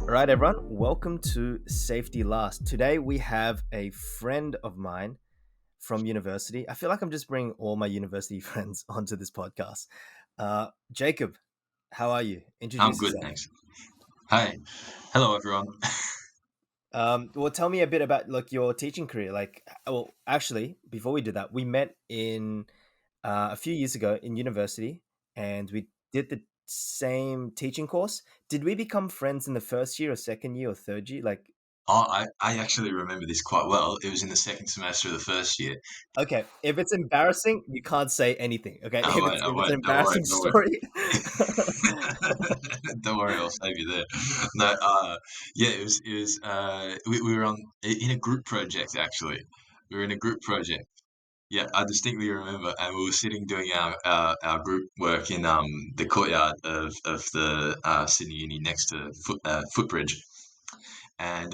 All right, everyone, welcome to Safety Last. Today we have a friend of mine from university. I feel like I'm just bringing all my university friends onto this podcast. Jacob, how are you? I'm Introduce good, yourself. thanks. Hi. Hello, everyone. Well, tell me a bit about like your teaching career. Well, actually, before we do that, we met in a few years ago in university, and we did the same teaching course. Did we become friends in the first year, or second year, or third year? I actually remember this quite well. It was in the second semester of the first year. Okay, if it's embarrassing, you can't say anything. Okay, I if won't, it's I if it's an won't. Don't worry, embarrassing don't worry. story. Don't worry, I'll save you there. No, yeah, we were in a group project, actually. We were in a group project. Yeah, I distinctly remember, and we were sitting doing our group work in the courtyard of the Sydney Uni next to Footbridge. And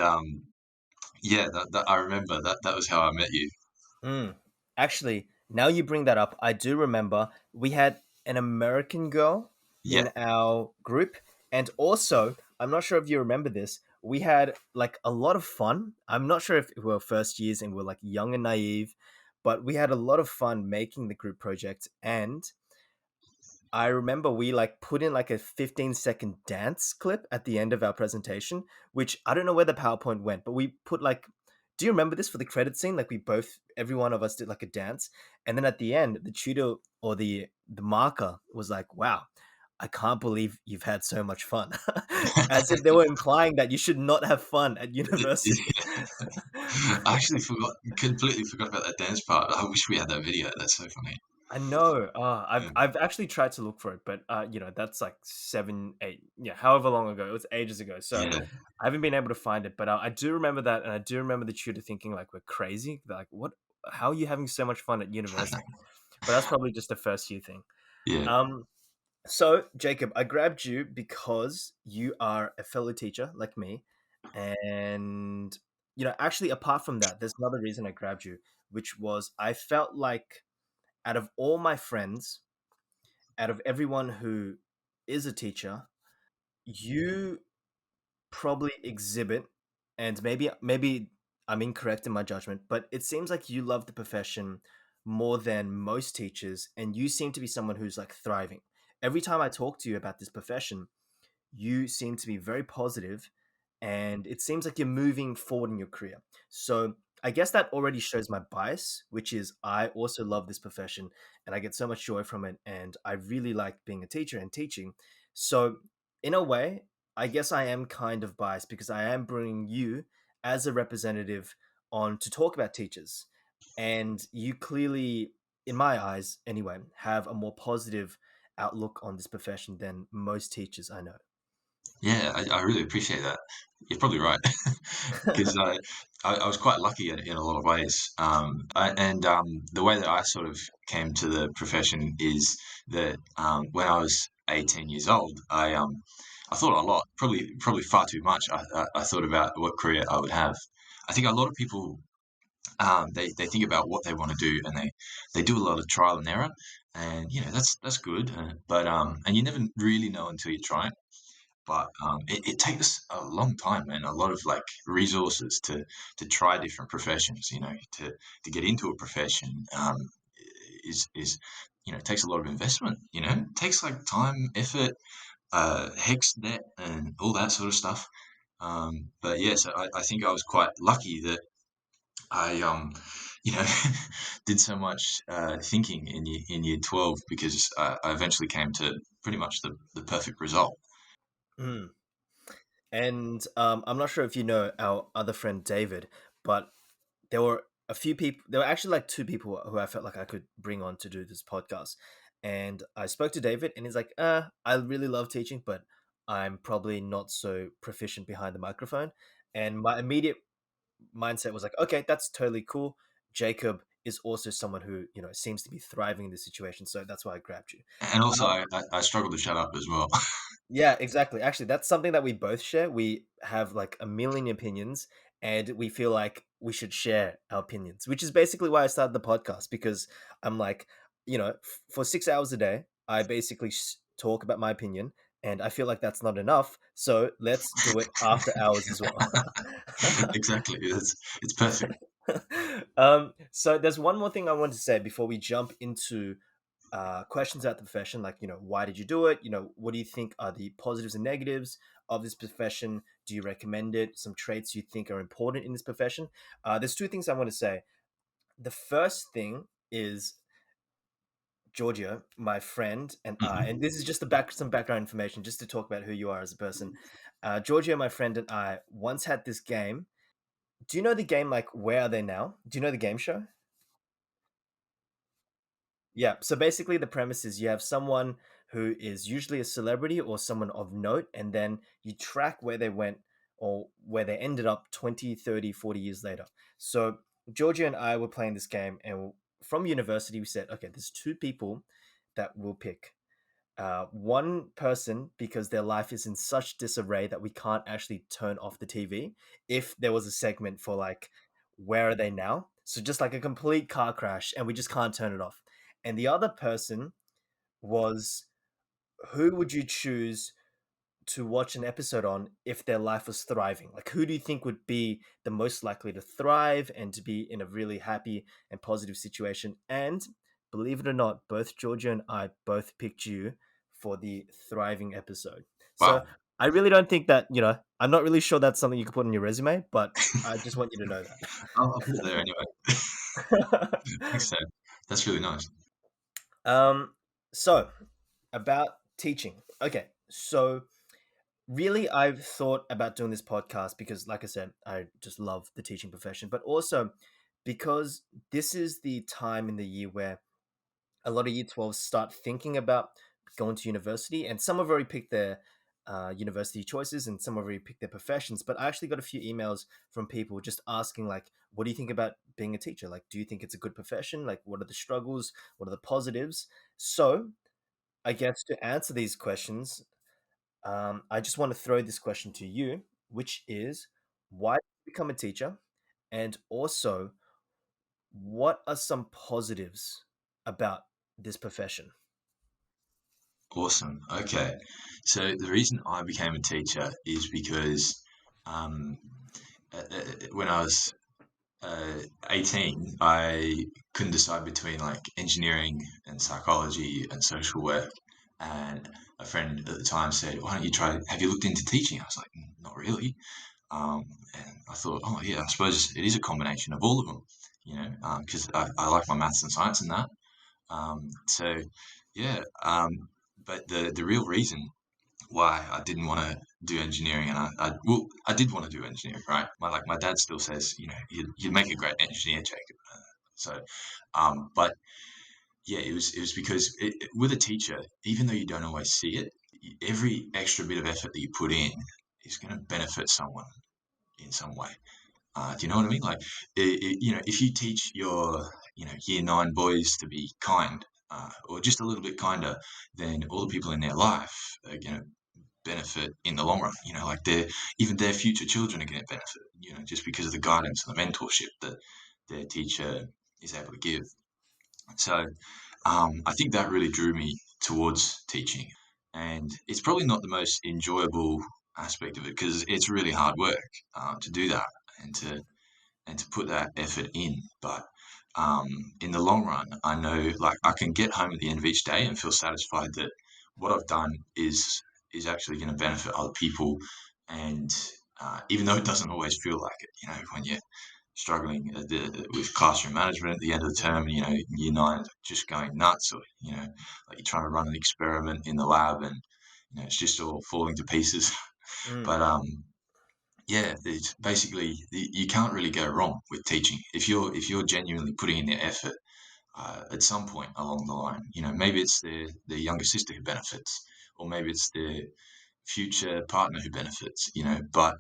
yeah, that I remember that was how I met you. Mm. Actually, now you bring that up, I do remember we had an American girl Yeah. in our group, and also I'm not sure if you remember this. We had like a lot of fun. I'm not sure if we were first years and we're like young and naive, but we had a lot of fun making the group project. And I remember we like put in like a 15-second dance clip at the end of our presentation, which I don't know where the PowerPoint went, but we put like, do you remember this for the credit scene? Like we both, every one of us did like a dance. And then at the end, the tutor or the marker was like, wow, I can't believe you've had so much fun. As if they were implying that you should not have fun at university. I actually completely forgot about that dance part. I wish we had that video. That's so funny. I know. Yeah. I've actually tried to look for it, but that's like 7, 8, yeah, however long ago. It was ages ago, so Yeah. I haven't been able to find it. But I do remember that, and I do remember the tutor thinking like we're crazy. Like, what? How are you having so much fun at university? But that's probably just a first year thing. Yeah. Um, so Jacob, I grabbed you because you are a fellow teacher like me, and actually, apart from that, there's another reason I grabbed you, which was I felt like out of all my friends, out of everyone who is a teacher, you probably exhibit, and maybe I'm incorrect in my judgment, but it seems like you love the profession more than most teachers, and you seem to be someone who's like thriving. Every time I talk to you about this profession, you seem to be very positive, and it seems like you're moving forward in your career. So I guess that already shows my bias, which is I also love this profession and I get so much joy from it. And I really like being a teacher and teaching. So, in a way, I guess I am kind of biased because I am bringing you as a representative on to talk about teachers. And you clearly, in my eyes anyway, have a more positive outlook on this profession than most teachers I know. Yeah, I really appreciate that. You're probably right because I was quite lucky in a lot of ways. The way that I sort of came to the profession is that when I was 18 years old, I thought a lot, probably far too much. I thought about what career I would have. I think a lot of people they think about what they want to do and they do a lot of trial and error, and that's good. And you never really know until you try it. But it takes a long time and a lot of like resources to try different professions. To get into a profession is it takes a lot of investment. It takes like time, effort, hex debt, and all that sort of stuff. But yes, I think I was quite lucky that I you know did so much thinking in year 12 because I eventually came to pretty much the perfect result. Mm. And I'm not sure if you know our other friend David, but there were a few people. There were actually like two people who I felt like I could bring on to do this podcast. And I spoke to David, and he's like, I really love teaching, but I'm probably not so proficient behind the microphone." And my immediate mindset was like, "Okay, that's totally cool." Jacob is also someone who seems to be thriving in this situation, so that's why I grabbed you. And also, Um, I struggle to shut up as well. Yeah, exactly. Actually, that's something that we both share. We have like a million opinions and we feel like we should share our opinions, which is basically why I started the podcast because I'm like, for 6 hours a day, I basically talk about my opinion. and I feel like that's not enough. So let's do it after hours as well. Exactly. It's perfect. So there's one more thing I want to say before we jump into questions about the profession, like, why did you do it? What do you think are the positives and negatives of this profession? Do you recommend it? Some traits you think are important in this profession? There's two things I want to say. The first thing is Georgia, my friend, and I, Hmm. and this is just some background information just to talk about who you are as a person. Georgia, my friend, and I once had this game. Do you know the game, like, Where Are They Now? Do you know the game show? Yeah. So basically, the premise is you have someone who is usually a celebrity or someone of note, and then you track where they went or where they ended up 20, 30, 40 years later. So Georgia and I were playing this game, and from university, we said, okay, there's two people that we'll pick. One person, because their life is in such disarray that we can't actually turn off the TV if there was a segment for, like, where are they now? So just like a complete car crash and we just can't turn it off. And the other person was, who would you choose to watch an episode on if their life was thriving? Like, who do you think would be the most likely to thrive and to be in a really happy and positive situation? And believe it or not, both Georgia and I both picked you for the thriving episode. So Wow. I really don't think that, I'm not really sure that's something you could put on your resume, but I just want you to know I'll put it there anyway. that. Thanks, Sam. That's really nice. um, so about teaching. Okay. So really, I've thought about doing this podcast because, like I said, I just love the teaching profession, but also because this is the time in the year where a lot of year 12s start thinking about going to university, and some have already picked their university choices and some have already picked their professions. But I actually got a few emails from people just asking, like, what do you think about being a teacher? Like, do you think it's a good profession? Like, what are the struggles? What are the positives? So, I guess to answer these questions, I just want to throw this question to you, which is, why did you become a teacher? And also, what are some positives about this profession? Awesome. Okay. So the reason I became a teacher is because um, when I was 18, I couldn't decide between like engineering and psychology and social work. And a friend at the time said, "Why don't you try? Have you looked into teaching?" I was like, "Not really." And I thought, "Oh yeah, I suppose it is a combination of all of them." Because I like my maths and science and that. So yeah. But the real reason why I didn't want to do engineering, and I did want to do engineering, right? My dad still says, you'd make a great engineer, Jacob. So, but yeah, it was because with a teacher, even though you don't always see it, every extra bit of effort that you put in is going to benefit someone in some way. Do you know what I mean? Like, if you teach your, year 9 boys to be kind, or just a little bit kinder, then all the people in their life are going to benefit in the long run. Like even their future children are going to benefit. Just because of the guidance and the mentorship that their teacher is able to give. So I think that really drew me towards teaching, and it's probably not the most enjoyable aspect of it because it's really hard work to do that and to put that effort in. But in the long run, I know like I can get home at the end of each day and feel satisfied that what I've done is actually going to benefit other people. And even though it doesn't always feel like it, when you're struggling with classroom management at the end of the term, year 9 just going nuts, or like you're trying to run an experiment in the lab and it's just all falling to pieces. Mm, But yeah, it's basically you can't really go wrong with teaching if you're genuinely putting in the effort. At some point along the line, maybe it's their younger sister who benefits, or maybe it's their future partner who benefits. But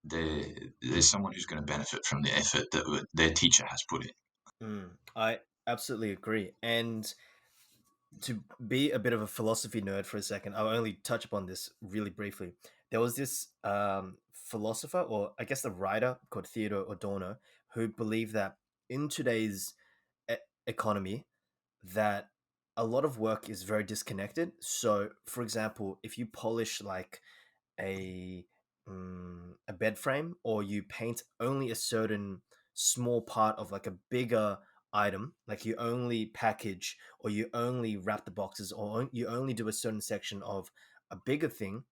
there's someone who's going to benefit from the effort that their teacher has put in. I absolutely agree. And to be a bit of a philosophy nerd for a second, I'll only touch upon this really briefly. There was this philosopher, or I guess a writer called Theodore Adorno, who believed that in today's economy, that a lot of work is very disconnected. So, for example, if you polish like a a bed frame, or you paint only a certain small part of like a bigger item, like you only package or you only wrap the boxes or you only do a certain section of a bigger thing,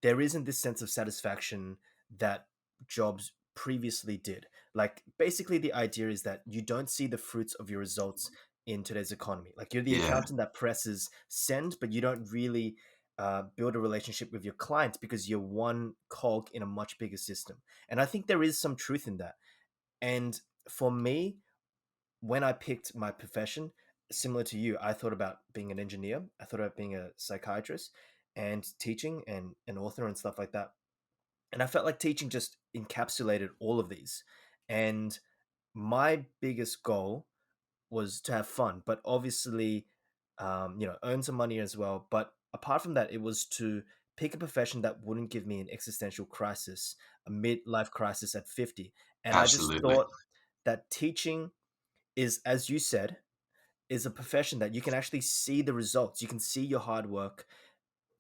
there isn't this sense of satisfaction that jobs previously did. Like basically the idea is that you don't see the fruits of your results in today's economy. Like you're the Yeah, accountant that presses send, but you don't really build a relationship with your clients because you're one cog in a much bigger system. And I think there is some truth in that. And for me, when I picked my profession, similar to you, I thought about being an engineer. I thought about being a psychiatrist and teaching and an author and stuff like that. And I felt like teaching just encapsulated all of these. And my biggest goal was to have fun, but obviously, earn some money as well. But apart from that, it was to pick a profession that wouldn't give me an existential crisis, a midlife crisis at 50. And I just absolutely. thought that teaching is, as you said, is a profession that you can actually see the results. You can see your hard work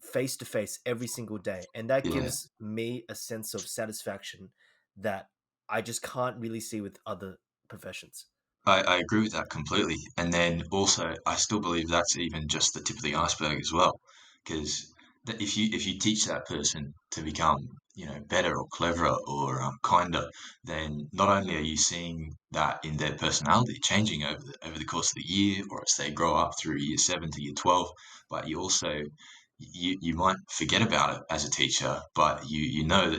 face to face every single day. And that Yeah. gives me a sense of satisfaction that I just can't really see with other professions. I agree with that completely. And then also, I still believe that's even just the tip of the iceberg as well. Because if you teach that person to become, better or cleverer or kinder, then not only are you seeing that in their personality changing over the course of the year, or as they grow up through year 7 to year 12, but you might forget about it as a teacher, but you know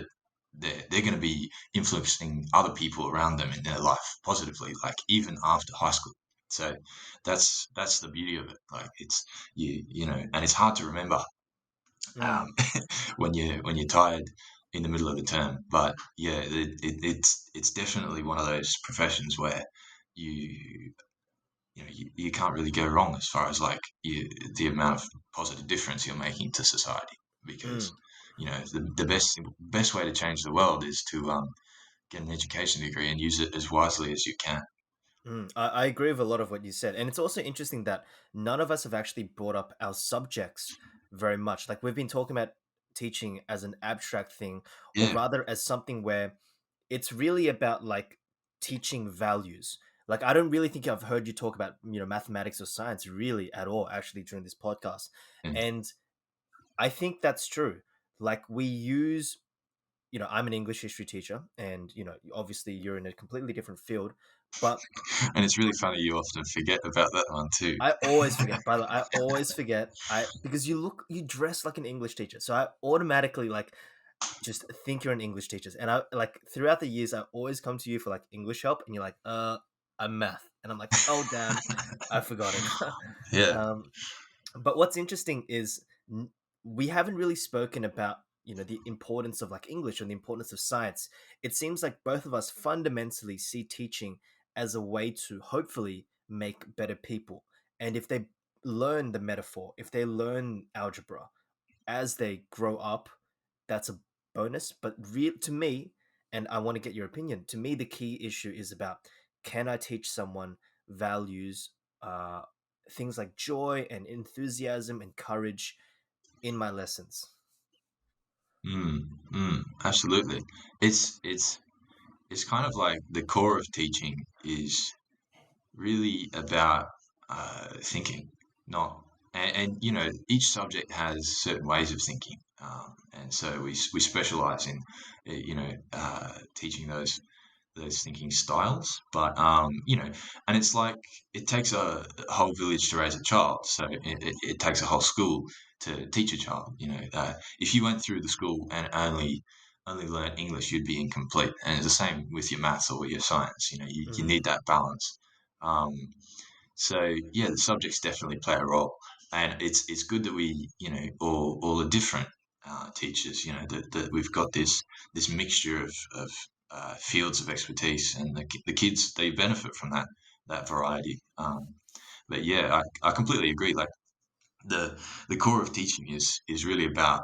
that they're going to be influencing other people around them in their life positively, like even after high school. So that's the beauty of it. Like it's and it's hard to remember um, Mm, when you're tired in the middle of the term. But yeah, it's definitely one of those professions where you you can't really go wrong as far as like the amount of positive difference you're making to society. Because mm, the best way to change the world is to get an education degree and use it as wisely as you can. I agree with a lot of what you said. And it's also interesting that none of us have actually brought up our subjects very much. Like we've been talking about teaching as an abstract thing, or Yeah, rather as something where it's really about like teaching values. Like I don't really think I've heard you talk about, mathematics or science really at all actually during this podcast. and, And I think that's true. Like we use, I'm an English history teacher and, obviously you're in a completely different field, but and it's really funny you often forget about that one too. I always forget. By the way, I always forget. Because you dress like an English teacher, so I automatically like just think you're an English teacher. And I like throughout the years, I always come to you for like English help, and you're like, I'm math, and I'm like, oh damn, I forgot it. Yeah. um, but what's interesting is we haven't really spoken about the importance of like English or the importance of science. It seems like both of us fundamentally see teaching as a way to hopefully make better people. And if they learn the metaphor, if they learn algebra as they grow up, that's a bonus. But to me, and I want to get your opinion, to me the key issue is about, can I teach someone values, uh, things like joy and enthusiasm and courage in my lessons? Mm, absolutely. It's kind of like the core of teaching is really about thinking, not and each subject has certain ways of thinking, and so we specialize in teaching those thinking styles. But and it's like it takes a whole village to raise a child, so it takes a whole school to teach a child. If you went through the school and only learned English, you'd be incomplete. And it's the same with your maths or with your science. You Hmm. need that balance. Um, so yeah, the subjects definitely play a role, and it's good that we all are different teachers. That we've got this mixture of fields of expertise, and the kids they benefit from that variety. But yeah, I completely agree. Like the core of teaching is really about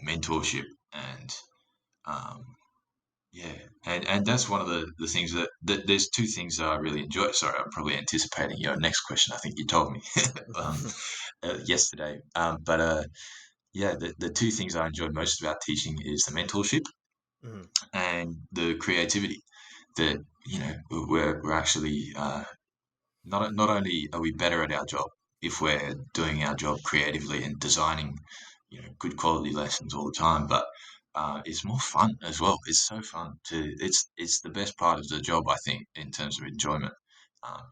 mentorship and um, Yeah, and that's one of the things that there's two things that I really enjoy. Sorry, I'm probably anticipating your next question. I think you told me um, yesterday. Yeah, the two things I enjoy most about teaching is the mentorship Mhm. and the creativity. That we're actually not only are we better at our job if we're doing our job creatively and designing, good quality lessons all the time, but it's more fun as well. It's so fun to. It's the best part of the job, I think, in terms of enjoyment.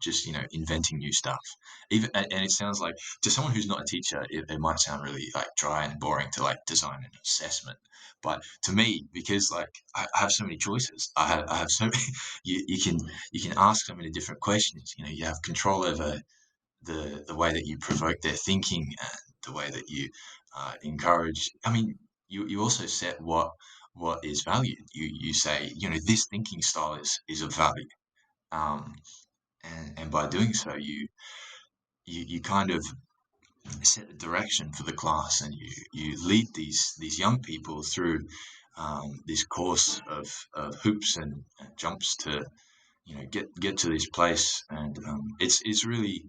Just inventing new stuff. Even and it sounds like to someone who's not a teacher, it might sound really like dry and boring to like design an assessment. But to me, because like I have so many choices, I have so many, you can ask so many different questions. You have control over the way that you provoke their thinking and the way that you encourage. I mean, you also set what is valued. You say, this thinking style is of value. Um, and by doing so, you kind of set the direction for the class, and you lead these young people through this course of hoops and jumps to get to this place. And it's really,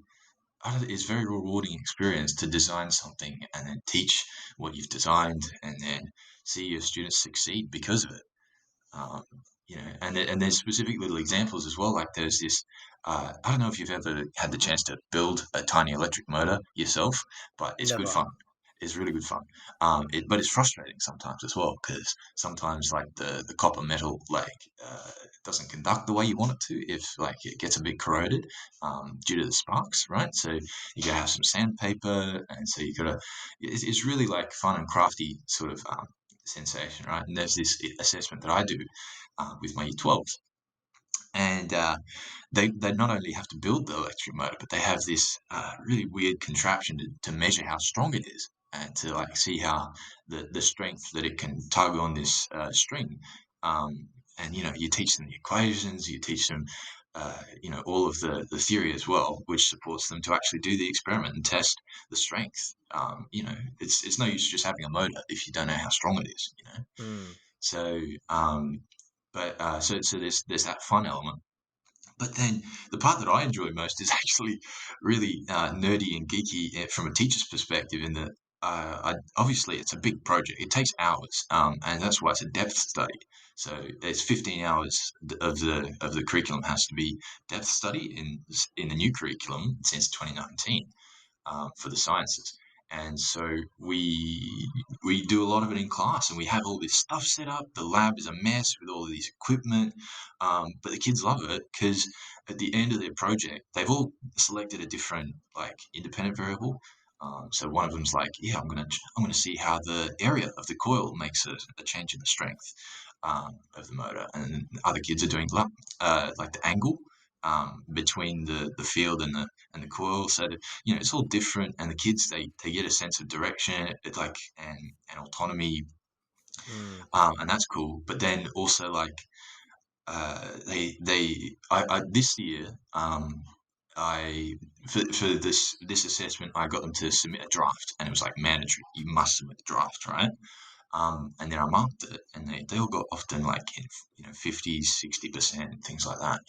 I don't know, it's a very rewarding experience to design something and then teach what you've designed and then see your students succeed because of it. Um, and there's specific little examples as well. Like there's this, I don't know if you've ever had the chance to build a tiny electric motor yourself, but it's good Never. fun. It's really good fun. But it's frustrating sometimes as well because sometimes like the copper metal doesn't conduct the way you want it to if like it gets a bit corroded due to the sparks, right? So you gotta have some sandpaper, and so you gotta. It's really like fun and crafty sort of sensation, right? And there's this assessment that I do with my Year 12s, and they not only have to build the electric motor, but they have this really weird contraption to measure how strong it is and to like see how the strength that it can tug on this string. Um, and you teach them the equations, you teach them. All of the theory as well, which supports them to actually do the experiment and test the strength. It's no use just having a motor if you don't know how strong it is. Mm. So, so there's that fun element. But then the part that I enjoy most is actually really nerdy and geeky from a teacher's perspective. In that, obviously it's a big project; it takes hours, and that's why it's a depth study. So there's 15 hours of the curriculum has to be depth study in the new curriculum since 2019 for the sciences. And so we do a lot of it in class, and we have all this stuff set up. The lab is a mess with all of this equipment, but the kids love it because at the end of their project, they've all selected a different like independent variable. So one of them's like, yeah, I'm gonna see how the area of the coil makes a change in the strength of the motor, and other kids are doing like the angle between the field and the coil. So that, it's all different, and the kids they get a sense of direction, like and autonomy, Mm. and that's cool. But then also like I this year I for this assessment I got them to submit a draft, and it was like mandatory. You must submit the draft, right? And then I marked it, and they all got often like in 50s, 60%, things like that.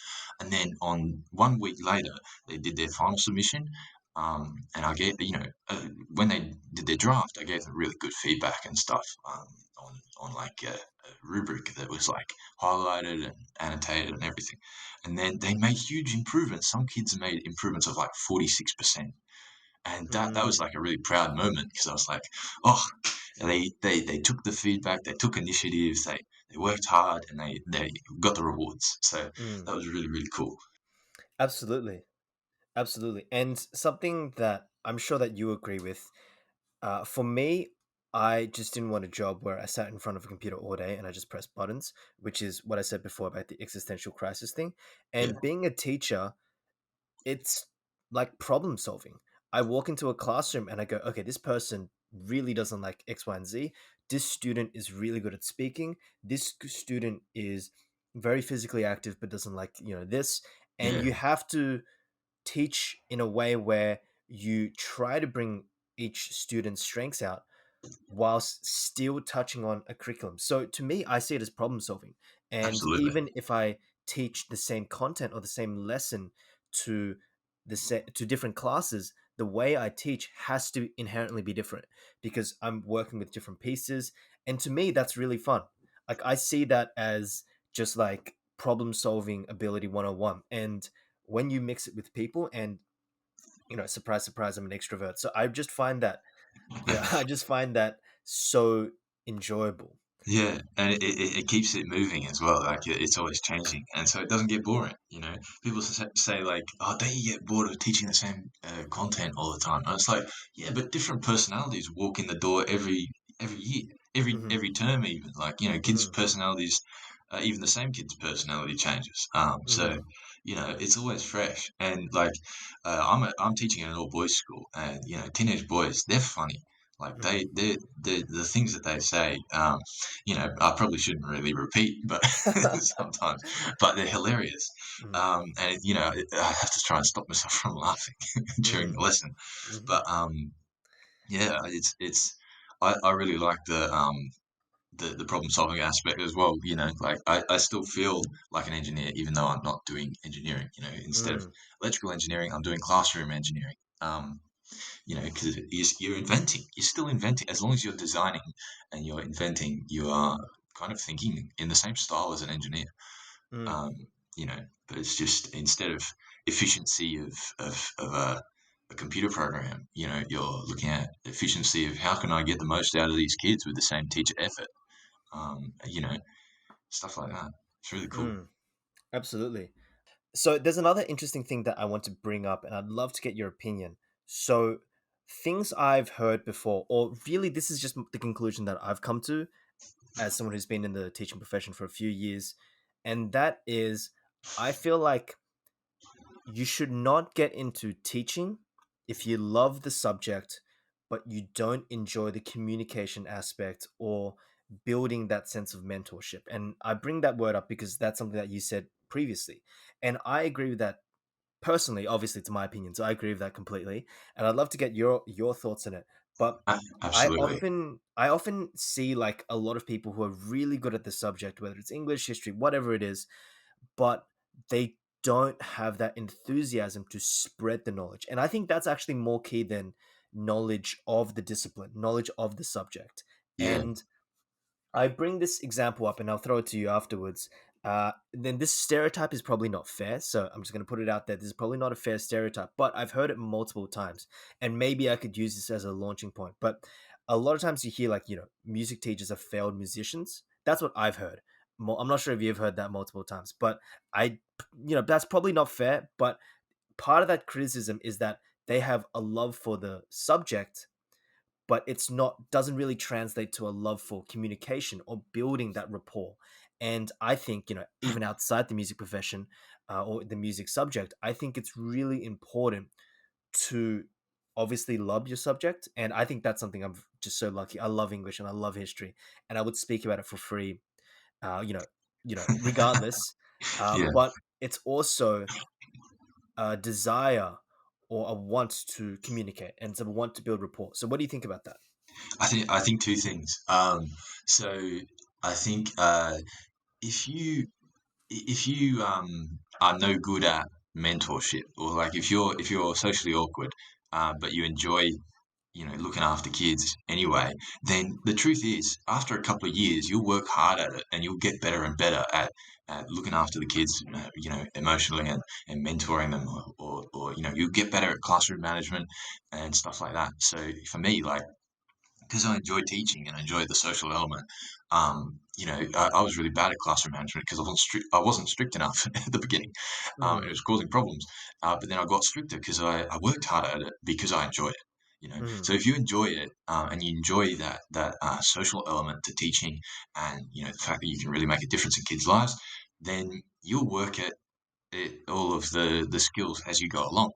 And then on 1 week later, they did their final submission. And I gave, when they did their draft, I gave them really good feedback and stuff on like a rubric that was like highlighted and annotated and everything. And then they made huge improvements. Some kids made improvements of like 46%. And that was Mm. like a really proud moment because I was like, oh, they took the feedback, they took initiatives, they worked hard, and they got the rewards. So Mm. that was really really cool. Absolutely. Absolutely. And something that I'm sure that you agree with, for me, I just didn't want a job where I sat in front of a computer all day and I just pressed buttons, which is what I said before about the existential crisis thing. Yeah, And being a teacher, it's like problem solving. I walk into a classroom and I go, okay, this person really doesn't like X, Y, and Z. This student is really good at speaking. This student is very physically active but doesn't like, this. And yeah, you have to teach in a way where you try to bring each student's strengths out, whilst still touching on a curriculum. So to me, I see it as problem solving. And Absolutely. even if I teach the same content or the same lesson to to different classes, the way I teach has to inherently be different because I'm working with different pieces. And to me, that's really fun. Like I see that as just like problem solving ability 101. And when you mix it with people and surprise, surprise, I'm an extrovert. So I just find that I just find that so enjoyable. Yeah, and it keeps it moving as well. Like it's always changing, and so it doesn't get boring. People say like, "Oh, don't you get bored of teaching the same content all the time?" And it's like, yeah, but different personalities walk in the door every year, Hmm. every term, even like kids' Hmm. personalities, even the same kid's personality changes. So Hmm. it's always fresh, and like I'm teaching in an all boys school, and teenage boys, they're funny. Like Hmm. the things that they say. I probably shouldn't really repeat, but sometimes, but they're hilarious. Hmm. And I have to try and stop myself from laughing during the Hmm. lesson. Hmm. But yeah, I really like the problem solving aspect as well. Like I still feel like an engineer, even though I'm not doing engineering. Instead of Hmm. electrical engineering, I'm doing classroom engineering. Because you're inventing, you're still inventing. As long as you're designing and you're inventing, you are kind of thinking in the same style as an engineer. Hmm. Um, but it's just instead of efficiency of a computer program, you're looking at efficiency of how can I get the most out of these kids with the same teacher effort. Stuff like that. It's really cool. Hmm. Absolutely. So there's another interesting thing that I want to bring up, and I'd love to get your opinion. So things I've heard before, or really, this is just the conclusion that I've come to as someone who's been in the teaching profession for a few years, and that is, I feel like you should not get into teaching if you love the subject but you don't enjoy the communication aspect or building that sense of mentorship. And I bring that word up because that's something that you said previously, and I agree with that personally. Obviously it's my opinion, so I agree with that completely, and I'd love to get your thoughts on it. But Absolutely. I often see like a lot of people who are really good at the subject, whether it's English, history, whatever it is, but they don't have that enthusiasm to spread the knowledge. And I think that's actually more key than knowledge of the discipline, knowledge of the subject. Yeah. And I bring this example up and I'll throw it to you afterwards. Then this stereotype is probably not fair. So I'm just going to put it out there. This is probably not a fair stereotype, but I've heard it multiple times. And maybe I could use this as a launching point. But a lot of times you hear, like, music teachers are failed musicians. That's what I've heard. I'm not sure if you've heard that multiple times, but that's probably not fair. But part of that criticism is that they have a love for the subject, but it's not doesn't really translate to a love for communication or building that rapport. And I think, even outside the music profession, or the music subject, I think it's really important to obviously love your subject. And I think that's something I'm just so lucky. I love English and I love history, and I would speak about it for free, regardless. Yeah. But it's also a desire or a want to communicate and to want to build rapport. So what do you think about that? I think two things. So I think if you are no good at mentorship, or like if you're socially awkward, but you enjoy looking after kids anyway, then the truth is, after a couple of years, you'll work hard at it and you'll get better and better at looking after the kids, emotionally, and mentoring them, or you'll get better at classroom management and stuff like that. So for me, like, because I enjoy teaching and I enjoy the social element. I was really bad at classroom management because I wasn't strict enough at the beginning. It Hmm. was causing problems. But then I got stricter because I worked harder at it because I enjoy it. Hmm. So if you enjoy it, and you enjoy that social element to teaching, and the fact that you can really make a difference in kids' lives, then you'll work at all of the skills as you go along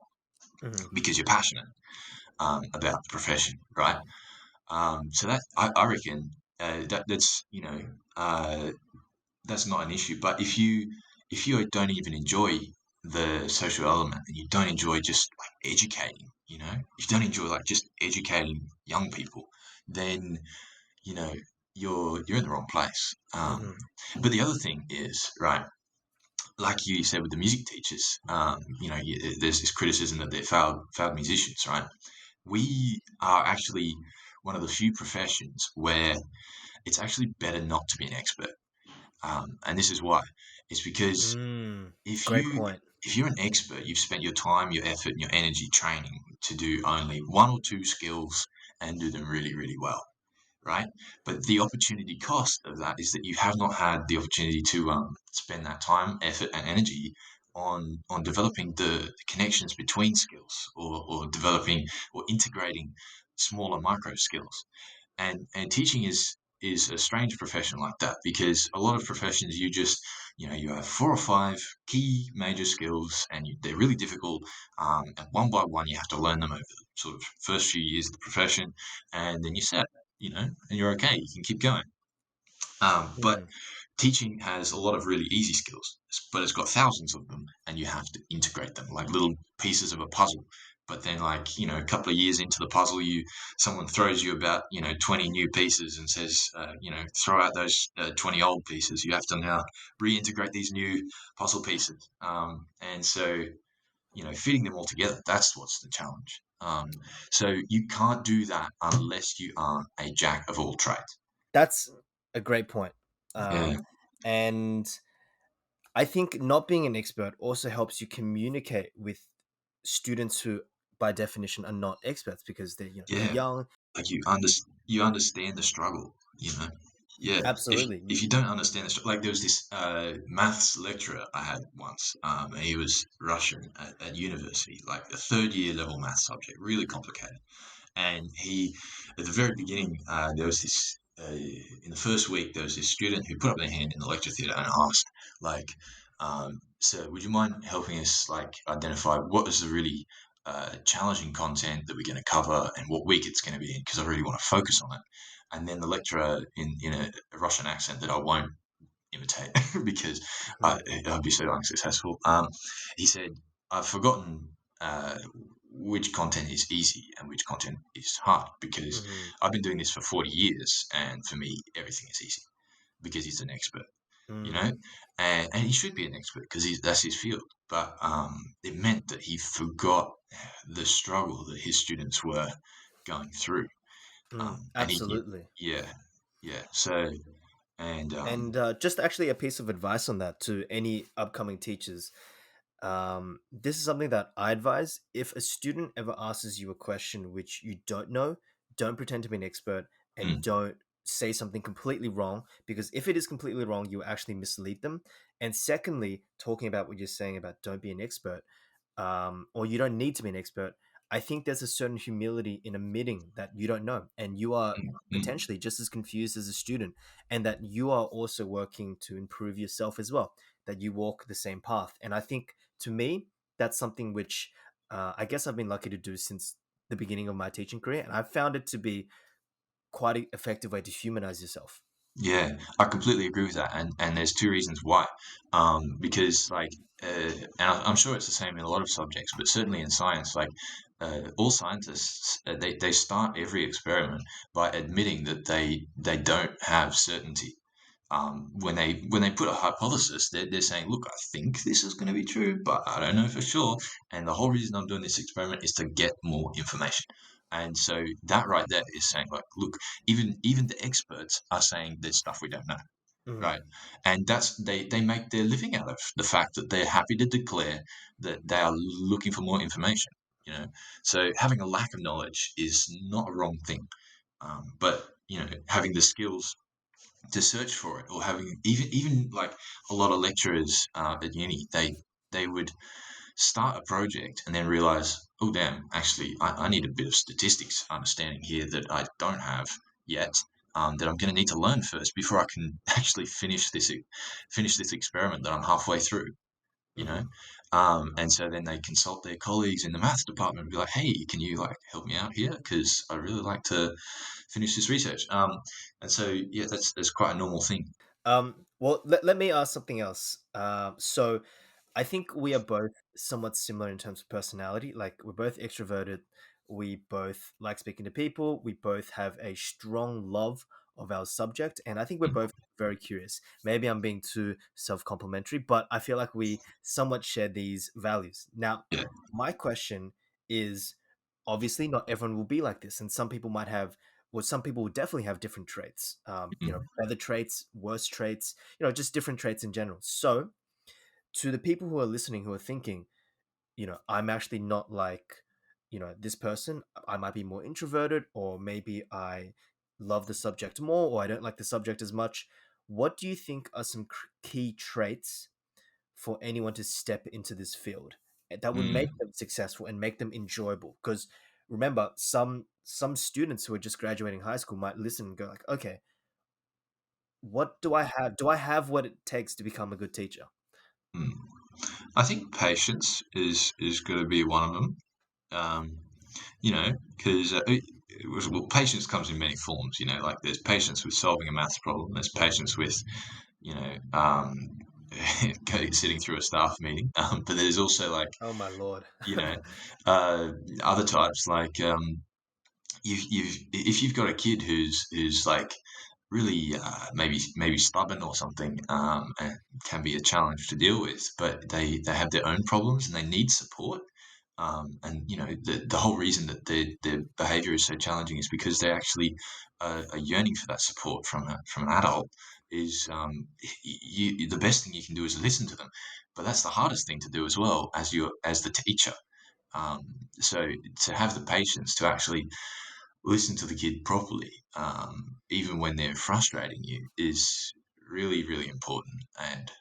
Hmm. because you're passionate about the profession, right? So that I reckon that's not an issue. But if you don't even enjoy the social element and you don't enjoy just like educating, if you don't enjoy like just educating young people, then you know you're in the wrong place. Hmm. But the other thing is, right, like you said with the music teachers, there's this criticism that they're failed musicians, right? We are actually one of the few professions where it's actually better not to be an expert. And this is why. It's because Mm, if great you point. if you're an expert, you've spent your time, your effort, and your energy training to do only one or two skills and do them really, really well, right? But the opportunity cost of that is that you have not had the opportunity to spend that time, effort, and energy on developing the connections between skills, or developing or integrating smaller micro skills. And teaching is a strange profession like that, because a lot of professions, you have four or five key major skills, and they're really difficult, and one by one you have to learn them over the sort of first few years of the profession, and then you're set, and you're okay, you can keep going. But Mm, teaching has a lot of really easy skills, but it's got thousands of them, and you have to integrate them like little pieces of a puzzle. But then, like, a couple of years into the puzzle, someone throws you about 20 new pieces and says, throw out those 20 old pieces. You have to now reintegrate these new puzzle pieces, and so fitting them all together. That's what's the challenge. So you can't do that unless you are a jack of all trades. that's a great point. Yeah, And I think not being an expert also helps you communicate with students who, by definition, are not experts because they're yeah. young. Like you understand the struggle, you know. Yeah, Absolutely. if you don't understand the like there was this maths lecturer I had once, and he was Russian at university, like a third year level maths subject, really complicated. And he, at the very beginning, there was this. In the first week, there was this student who put up their hand in the lecture theatre and asked, like, "Sir, would you mind helping us, like, identify what is the really challenging content that we're going to cover and what week it's going to be in? Because I really want to focus on it." And then the lecturer, in a Russian accent that I won't imitate because Mm, I'd be so unsuccessful. He said, "I've forgotten which content is easy and which content is hard, because mhm, I've been doing this for 40 years, and for me, everything is easy because he's an expert, you mm, know, and he should be an expert because that's his field." But it meant that he forgot the struggle that his students were going through, and absolutely. yeah, yeah. So and And just actually a piece of advice on that to any upcoming teachers. This is something that I advise. If a student ever asks you a question which you don't know, don't pretend to be an expert and mm, don't say something completely wrong, because if it is completely wrong, you actually mislead them. And secondly, talking about what you're saying about don't be an expert, or you don't need to be an expert, I think there's a certain humility in admitting that you don't know and you are mm, mm. potentially just as confused as a student, and that you are also working to improve yourself as well, that you walk the same path. And I think to me, that's something which I guess I've been lucky to do since the beginning of my teaching career. And I've found it to be quite an effective way to humanize yourself. Yeah, I completely agree with that, and there's two reasons why. Because like, and I'm sure it's the same in a lot of subjects, but certainly in science, like, all scientists, they start every experiment by admitting that they don't have certainty. When they put a hypothesis, they're saying, "Look, I think this is going to be true, but I don't know for sure. And the whole reason I'm doing this experiment is to get more information." And so that right there is saying, like, look, even the experts are saying there's stuff we don't know, Mhm. right? And they make their living out of the fact that they're happy to declare that they are looking for more information. You know, so having a lack of knowledge is not a wrong thing, but having the skills to search for it, or having even like a lot of lecturers at uni, they would start a project and then realize, oh damn, actually I need a bit of statistics understanding here that I don't have yet, that I'm going to need to learn first before I can actually finish this experiment that I'm halfway through, you know. Mhm. And so then they consult their colleagues in the maths department and be like, hey, can you like help me out here, because I really like to finish this research. And so yeah, that's quite a normal thing. Well, let me ask something else. So I think we are both somewhat similar in terms of personality. Like we're both extroverted. We both like speaking to people. We both have a strong love of our subject, and I think we're Mm, both very curious. Maybe I'm being too self-complimentary, but I feel like we somewhat share these values. Now, yeah. my question is obviously not everyone will be like this, and some people might have well, some people will definitely have different traits. Mm, Better traits, worse traits, just different traits in general. So to the people who are listening who are thinking, I'm actually not like, this person, I might be more introverted, or maybe I love the subject more, or I don't like the subject as much. What do you think are some key traits for anyone to step into this field that would make mm, them successful and make them enjoyable? Because remember, some students who are just graduating high school might listen and go like, okay, what do I have? Do I have what it takes to become a good teacher? mm. I think patience is going to be one of them. Um, because well, patience comes in many forms. Like there's patience with solving a maths problem. There's patience with you know um, sitting through a staff meeting. But there's also like Oh my lord. you know other types like you've if you've got a kid who's like really maybe stubborn or something, and can be a challenge to deal with, but they have their own problems and they need support. And the whole reason that their behavior is so challenging is because they actually are yearning for that support from an adult. Is the best thing you can do is listen to them, but that's the hardest thing to do as well as the teacher. um, so to have the patience to actually listen to the kid properly, even when they're frustrating you, is really, really important. And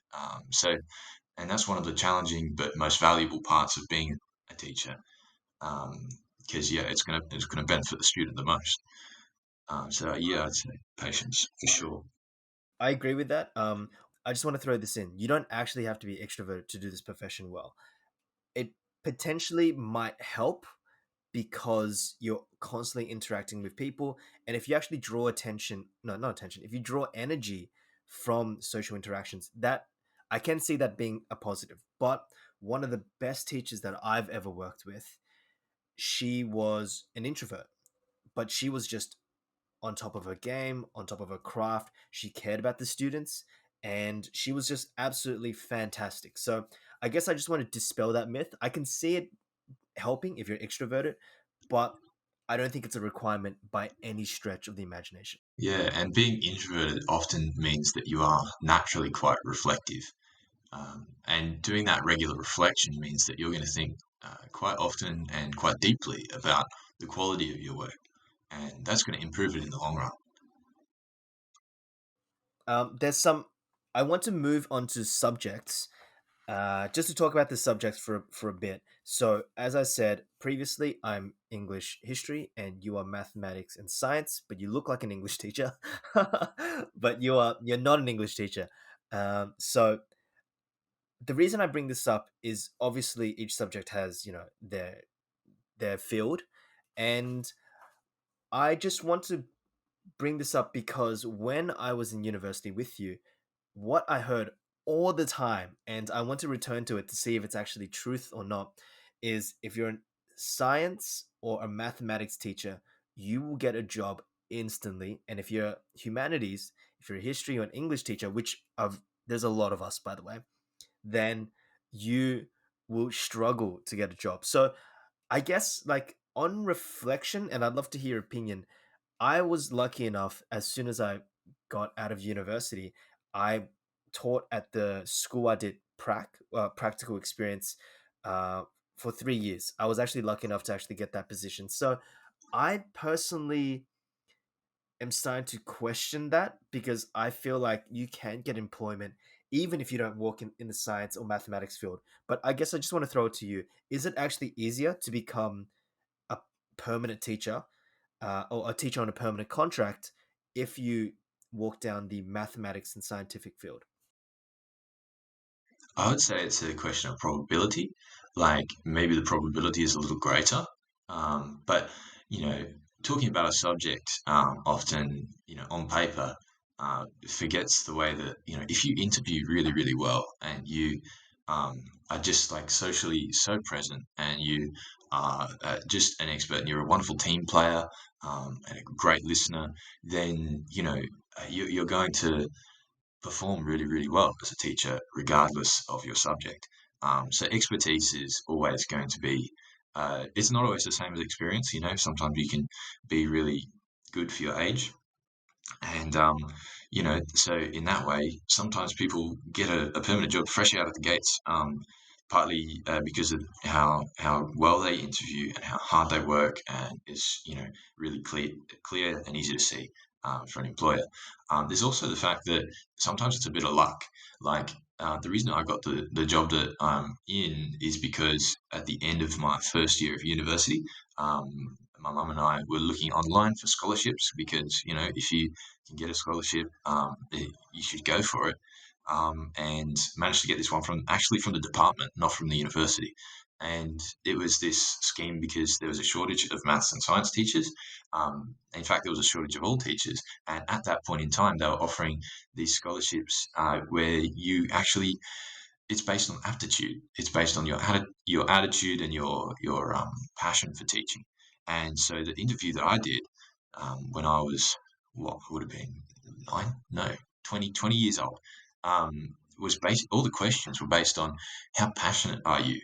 that's one of the challenging but most valuable parts of being a teacher. Because yeah, it's gonna benefit the student the most. So yeah, I'd say patience for sure. I agree with that. I just want to throw this in. You don't actually have to be extroverted to do this profession well. It potentially might help because you're constantly interacting with people. And if you actually draw attention, no, not attention, if you draw energy from social interactions, that I can see that being a positive. But one of the best teachers that I've ever worked with, she was an introvert, but she was just on top of her game, on top of her craft. She cared about the students, and she was just absolutely fantastic. So I guess I just want to dispel that myth. I can see it helping if you're extroverted, but I don't think it's a requirement by any stretch of the imagination. Yeah, and being introverted often means that you are naturally quite reflective. And doing that regular reflection means that you're going to think quite often and quite deeply about the quality of your work. And that's going to improve it in the long run. There's some. I want to move on to subjects, just to talk about the subjects for a bit. So, as I said previously, I'm English history, and you are mathematics and science. But you look like an English teacher, but you're not an English teacher. So the reason I bring this up is obviously each subject has their field, and I just want to bring this up because when I was in university with you, what I heard all the time, and I want to return to it to see if it's actually truth or not, is if you're a science or a mathematics teacher, you will get a job instantly. And if you're humanities, if you're a history or an English teacher, which of there's a lot of us, by the way, then you will struggle to get a job. So I guess, like, on reflection, and I'd love to hear your opinion, I was lucky enough as soon as I got out of university, I taught at the school I did practical experience uh, for 3 years. I was actually lucky enough to actually get that position. So I personally am starting to question that because I feel like you can get employment even if you don't work in the science or mathematics field. But I guess I just want to throw it to you. Is it actually easier to become a permanent teacher or a teacher on a permanent contract if you walk down the mathematics and scientific field? I would say it's a question of probability. Like maybe the probability is a little greater. But, you know, talking about a subject often, on paper, forgets the way that, if you interview really, really well and you are just like socially so present, and you are just an expert, and you're a wonderful team player, and a great listener, then you're going to perform really, really well as a teacher, regardless of your subject. So expertise is always going to be. It's not always the same as experience. Sometimes you can be really good for your age, and so in that way, sometimes people get a permanent job fresh out of the gates, partly because of how well they interview and how hard they work, and it's really clear and easy to see for an employer. There's also the fact that sometimes it's a bit of luck. Like the reason I got the job that I'm in is because at the end of my first year of university, my mum and I were looking online for scholarships because if you can get a scholarship, you should go for it. And managed to get this one from the department, not from the university. And it was this scheme because there was a shortage of maths and science teachers. In fact, there was a shortage of all teachers. And at that point in time, they were offering these scholarships where you actually it's based on aptitude. It's based on your attitude and your passion for teaching. And so the interview that I did when I was what would have been nine, no, 20 years old, was based. All the questions were based on how passionate are you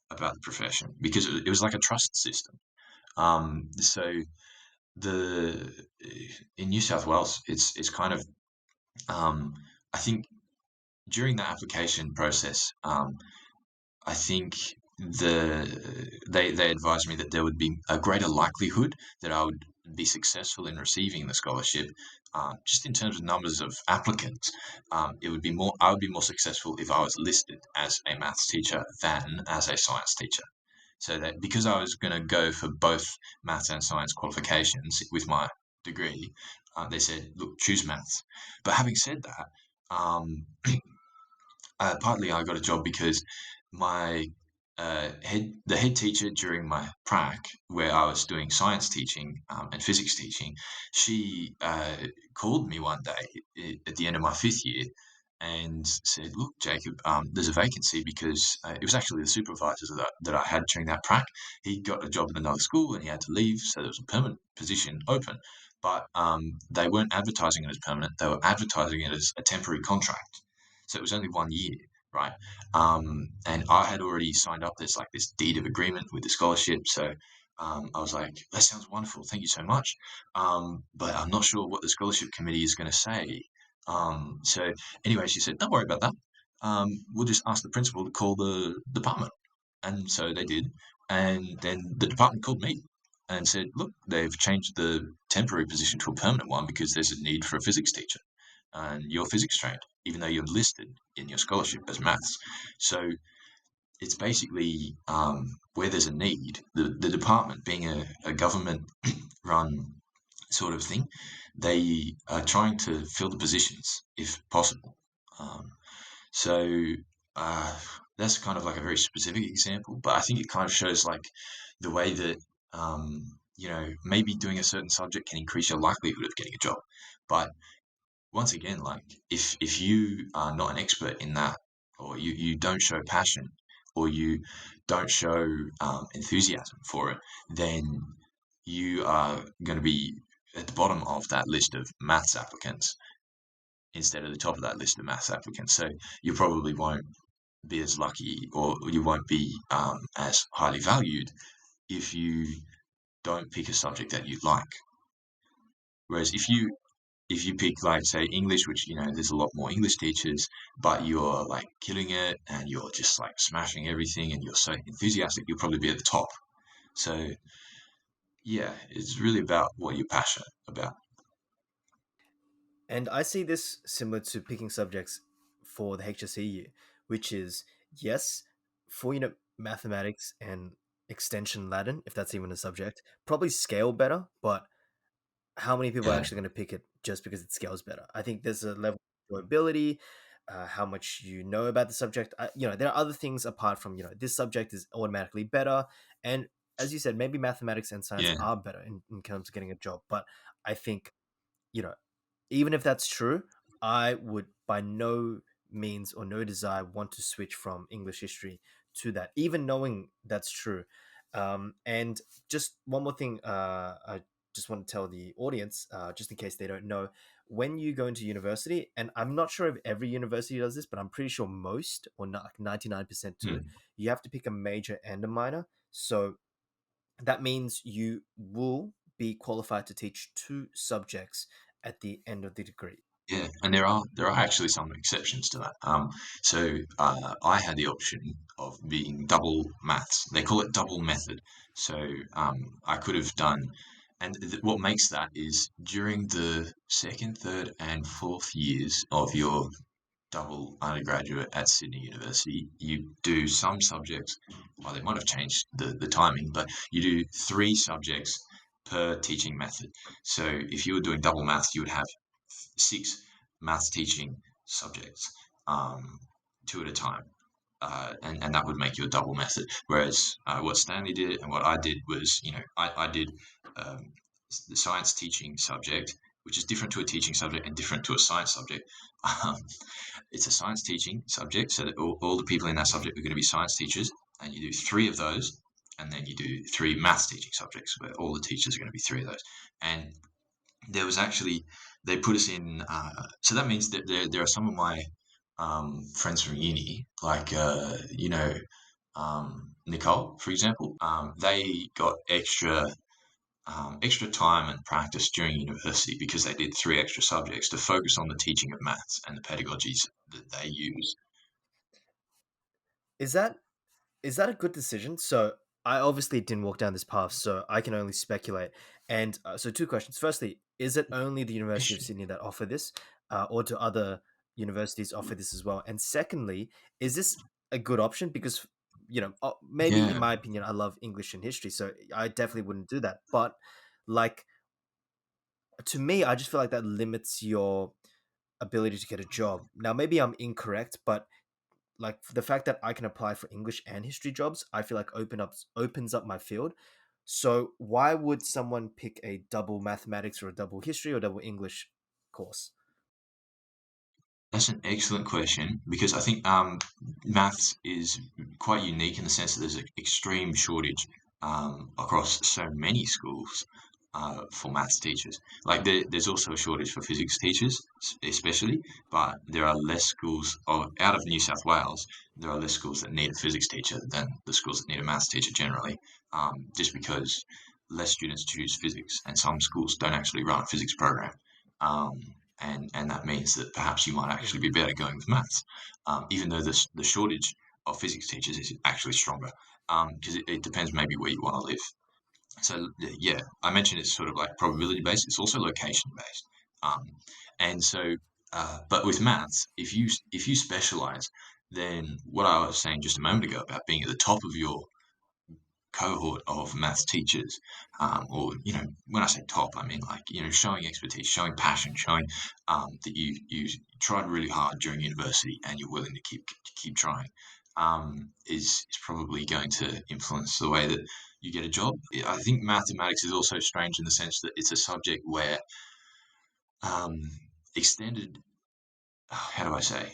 about the profession, because it was like a trust system. So the in New South Wales, it's kind of I think during the application process. I think they advised me that there would be a greater likelihood that I would be successful in receiving the scholarship. Just in terms of numbers of applicants, it would be more. I would be more successful if I was listed as a maths teacher than as a science teacher. So that because I was going to go for both maths and science qualifications with my degree, they said, "Look, choose maths." But having said that, partly I got a job because my the head teacher during my prac, where I was doing science teaching and physics teaching, she called me one day at the end of my fifth year and said, "Look, Jacob, there's a vacancy because it was actually the supervisor that I had during that prac. He got a job at another school and he had to leave, so there was a permanent position open." But they weren't advertising it as permanent; they were advertising it as a temporary contract. So it was only 1 year, right? And I had already signed up. There's like this deed of agreement with the scholarship. So I was like, that sounds wonderful. Thank you so much. But I'm not sure what the scholarship committee is going to say. So anyway, she said, don't worry about that. We'll just ask the principal to call the department. And so they did. And then the department called me and said, look, they've changed the temporary position to a permanent one because there's a need for a physics teacher. And you're physics trained, even though you're listed in your scholarship as maths. So it's basically where there's a need, the department being a government run sort of thing, they are trying to fill the positions if possible. So uh, that's kind of like a very specific example, but I think it kind of shows like the way that maybe doing a certain subject can increase your likelihood of getting a job. But once again, like if you are not an expert in that, or you don't show passion, or you don't show enthusiasm for it, then you are going to be at the bottom of that list of maths applicants instead of the top of that list of maths applicants. So you probably won't be as lucky, or you won't be as highly valued if you don't pick a subject that you like. Whereas if you pick like say English, which there's a lot more English teachers, but you're like killing it and you're just like smashing everything and you're so enthusiastic, you'll probably be at the top. So yeah, it's really about what you're passionate about. And I see this similar to picking subjects for the HSC year, which is yes, for mathematics and extension Latin, if that's even a subject, probably scale better, but how many people are Yeah, actually going to pick it just because it scales better? I think there's a level of enjoyability, how much you know about the subject. There are other things apart from this subject is automatically better, and as you said, maybe mathematics and science yeah, are better in terms of getting a job. But I think you know even if that's true, I would by no means or no desire want to switch from English history to that, even knowing that's true. And just one more thing, I just want to tell the audience, just in case they don't know, when you go into university, and I'm not sure if every university does this, but I'm pretty sure most, or not, like 99% do, Hmm. you have to pick a major and a minor. So that means you will be qualified to teach two subjects at the end of the degree. Yeah, and there are actually some exceptions to that. I had the option of being double maths. They call it double method. So I could have done, and what makes that is during the second, third, and fourth years of your double undergraduate at Sydney University, you do some subjects. Well, they might have changed the timing, but you do three subjects per teaching method. So if you were doing double maths, you would have six maths teaching subjects, um, two at a time. And that would make you a double method. Whereas what Stanley did and what I did was, I did um, the science teaching subject, which is different to a teaching subject and different to a science subject. Um, it's a science teaching subject, so that all the people in that subject are going to be science teachers, and you do three of those, and then you do three maths teaching subjects, where all the teachers are going to be three of those. And there was actually they put us in. So that means that there are some of my friends from uni, like Nicole, for example. They got extra time and practice during university because they did three extra subjects to focus on the teaching of maths and the pedagogies that they use. Is that Is that a good decision? So I obviously didn't walk down this path, so I can only speculate. And so, two questions. Firstly, is it only the University of Sydney that offer this, or do other universities offer this as well? And secondly, is this a good option? Because maybe in Yeah, my opinion, I love English and history, so I definitely wouldn't do that. But like to me, I just feel like that limits your ability to get a job. Now, maybe I'm incorrect, but like the fact that I can apply for English and history jobs, I feel like opens up my field. So why would someone pick a double mathematics or a double history or double English course? that's an excellent question because I think maths is quite unique in the sense that there's an extreme shortage across so many schools for maths teachers. Like there's also a shortage for physics teachers, especially, but there are less schools out of New South Wales. There are less schools that need a physics teacher than the schools that need a maths teacher generally, just because less students choose physics, and some schools don't actually run a physics program. Um, and that means that perhaps you might actually be Mhm. better going with maths, even though the shortage of physics teachers is actually stronger, because it depends maybe where you want to live. So yeah, I mentioned it's sort of like probability based. It's also location based, um, and so but with maths, if you specialize, then what I was saying just a moment ago about being at the top of your cohort of maths teachers, or when I say top, I mean like showing expertise, showing passion, showing that you tried really hard during university and you're willing to keep trying, is probably going to influence the way that you get a job. I think mathematics is also strange in the sense that it's a subject where um, extended, how do I say,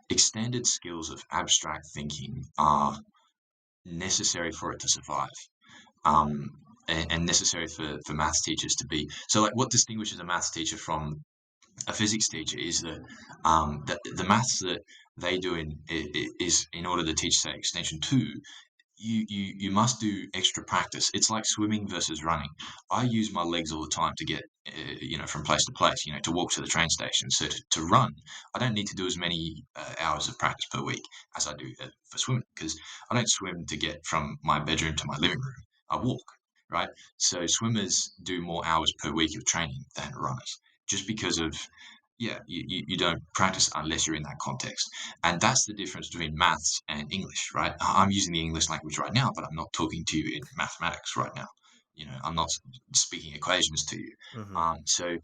extended skills of abstract thinking are necessary for it to survive, um, and necessary for maths teachers to be. So, like, what distinguishes a maths teacher from a physics teacher is that the maths that they do is in order to teach, say, extension two. You must do extra practice. It's like swimming versus running. I use my legs all the time to get from place to place. To walk to the train station. So to run, I don't need to do as many hours of practice per week as I do for swimming because I don't swim to get from my bedroom to my living room. I walk, right? So swimmers do more hours per week of training than runners, just because of yeah, you don't practice unless you're in that context. And that's the difference between maths and English, right? I'm using the English language right now, but I'm not talking to you in mathematics right now. I'm not speaking equations to you. Hmm. So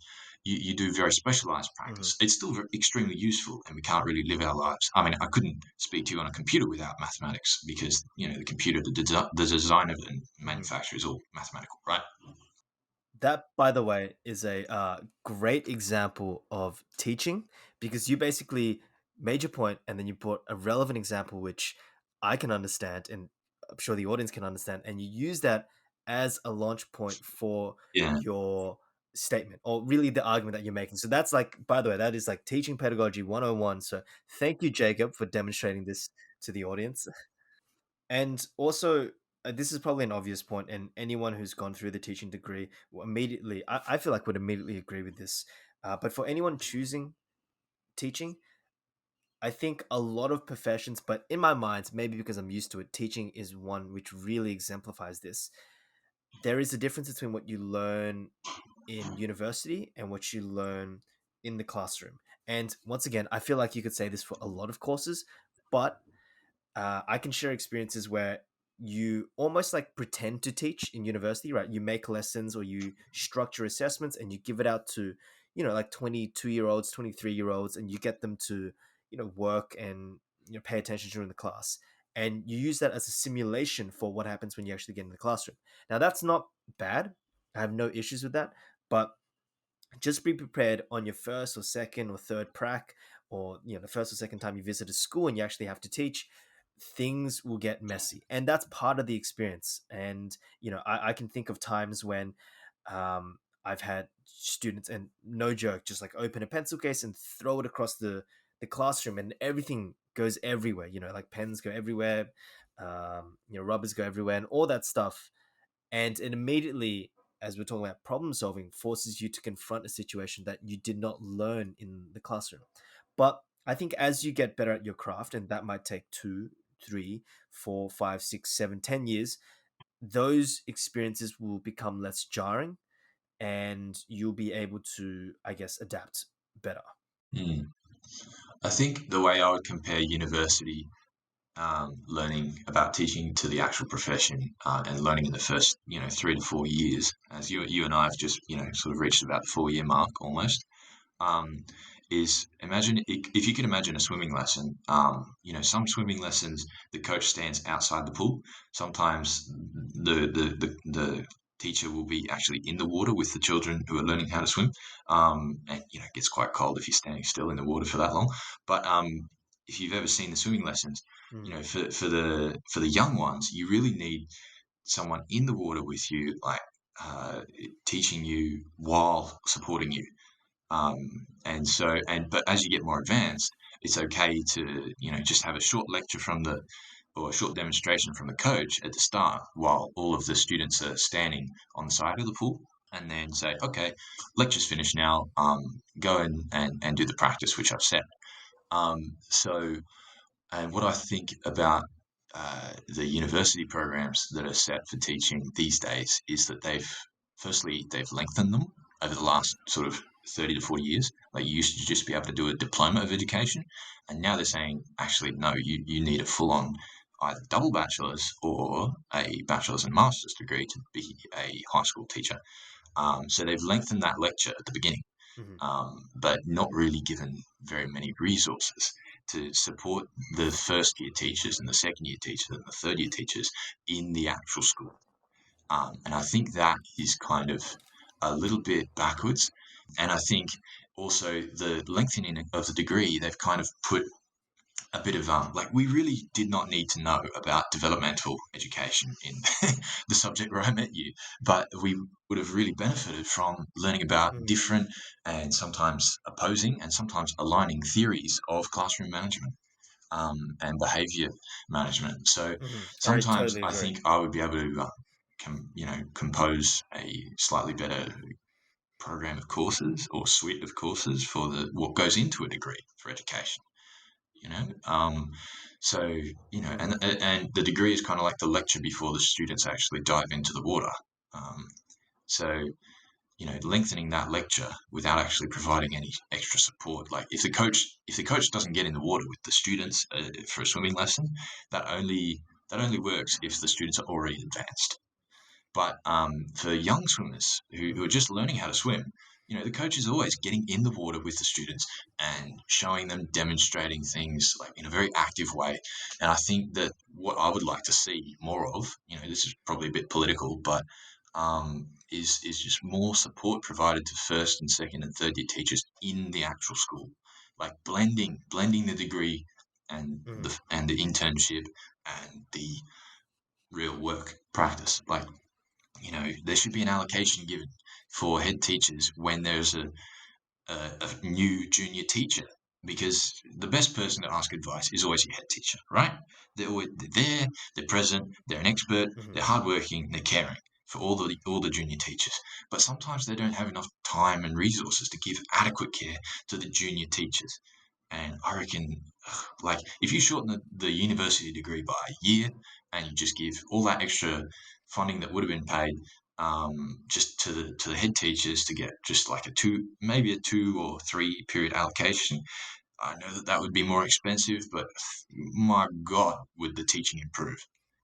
you do very specialized Hmm. practice. It's still extremely useful, and we can't really live our lives. I mean, I couldn't speak to you on a computer without mathematics because the computer, the design of it and Hmm. manufacture is all mathematical, right? That, by the way, is a great example of teaching because you basically made your point and then you brought a relevant example which I can understand and I'm sure the audience can understand, and you use that as a launch point for Yeah. your statement or really the argument that you're making. So that's like, by the way, that is like teaching pedagogy 101. So thank you, Jacob, for demonstrating this to the audience. And also, this is probably an obvious point, and anyone who's gone through the teaching degree will immediately, I feel like, would immediately agree with this. But for anyone choosing teaching, I think a lot of professions, but in my mind, maybe because I'm used to it, teaching is one which really exemplifies this. There is a difference between what you learn in university and what you learn in the classroom. And once again, I feel like you could say this for a lot of courses, but I can share experiences where you almost like pretend to teach in university, right? You make lessons or you structure assessments and you give it out to, like 22-year-olds, 23-year-olds, and you get them to, work and, pay attention during the class. And you use that as a simulation for what happens when you actually get in the classroom. Now, that's not bad. I have no issues with that. But just be prepared on your first or second or third prac, or the first or second time you visit a school and you actually have to teach, things will get messy, and that's part of the experience. And I can think of times when I've had students, and no joke, just like open a pencil case and throw it across the classroom, and everything goes everywhere, like pens go everywhere, rubbers go everywhere and all that stuff. And it immediately, as we're talking about problem solving, forces you to confront a situation that you did not learn in the classroom. But I think as you get better at your craft, and that might take 2, 3, 4, 5, 6, 7, 10 years, those experiences will become less jarring and you'll be able to, I guess, adapt better. Mm. I think the way I would compare university learning about teaching to the actual profession and learning in the first 3 to 4 years, as you and I have just sort of reached about the 4 year mark almost, um, is imagine if you can imagine a swimming lesson. Some swimming lessons the coach stands outside the pool. Sometimes the teacher will be actually in the water with the children who are learning how to swim. And it gets quite cold if you're standing still in the water for that long. But if you've ever seen the swimming lessons, Mm. for the young ones, you really need someone in the water with you, like teaching you while supporting you. But as you get more advanced, it's okay to, just have a short lecture or a short demonstration from the coach at the start while all of the students are standing on the side of the pool, and then say, okay, lecture's finished now, go and do the practice which I've set. So and what I think about the university programs that are set for teaching these days is that they've lengthened them over the last sort of 30 to 40 years. Like you used to just be able to do a diploma of education, and now they're saying, actually, no, you need a full on either double bachelor's or a bachelor's and master's degree to be a high school teacher. So they've lengthened that lecture at the beginning, Hmm. but not really given very many resources to support the first year teachers and the second year teachers and the third year teachers in the actual school. And I think that is kind of a little bit backwards. And I think also the lengthening of the degree, they've kind of put a bit of like we really did not need to know about developmental education in the subject where I met you, but we would have really benefited from learning about Hmm. different and sometimes opposing and sometimes aligning theories of classroom management and behavior management. So Hmm. I sometimes totally I agree. think I would be able to compose a slightly better program of courses or suite of courses for the what goes into a degree for education, you know so Hmm. and the degree is kind of like the lecture before the students actually dive into the water. Um, so lengthening that lecture without actually providing any extra support, like if the coach doesn't get in the water with the students for a swimming lesson, that only works if the students are already advanced. But for young swimmers who are Hmm. just learning how to swim, the coach is always getting in the water with the students and showing them, demonstrating things like in a very active way. And I think that what I would like to see more of, this is probably a bit political, but is just more support provided to first and second and third year teachers in the actual school. like blending the degree and Mhm. the internship and the real work practice. Like, there should be an allocation given for head teachers when there's a new junior teacher, because the best person to ask advice is always your head teacher, right? They're there, they're present, they're an expert, Mhm. they're hardworking, they're caring for all the junior teachers. But sometimes they don't have enough time and resources to give adequate care to the junior teachers. And I reckon, like, if you shorten the university degree by a year and you just give all that extra funding that would have been paid just to the head teachers to get just like maybe a 2 or 3 period allocation. I know that would be more expensive, but my God, would the teaching improve?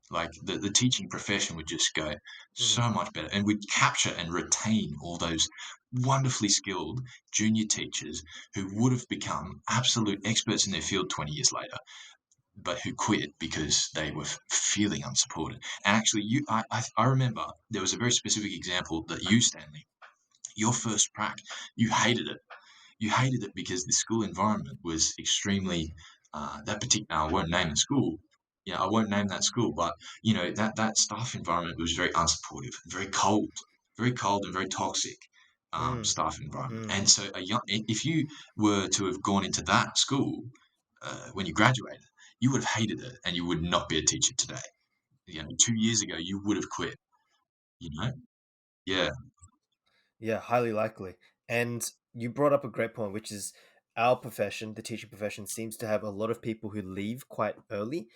Like the teaching profession would just go Mhm. so much better, and we'd capture and retain all those wonderfully skilled junior teachers who would have become absolute experts in their field 20 years later, but who quit because they were feeling unsupported. And actually, I remember there was a very specific example that you, Stanley, your first prac, you hated it. You hated it because the school environment was extremely that particular. I won't name the school. I won't name that school, but that staff environment was very unsupportive, very cold and very toxic Mm. staff environment. Mm. And so, if you were to have gone into that school when you graduated, you would have hated it, and you would not be a teacher today. 2 years ago, you would have quit. You know, yeah. Yeah, highly likely. And you brought up a great point, which is our profession, the teaching profession, seems to have a lot of people who leave quite early.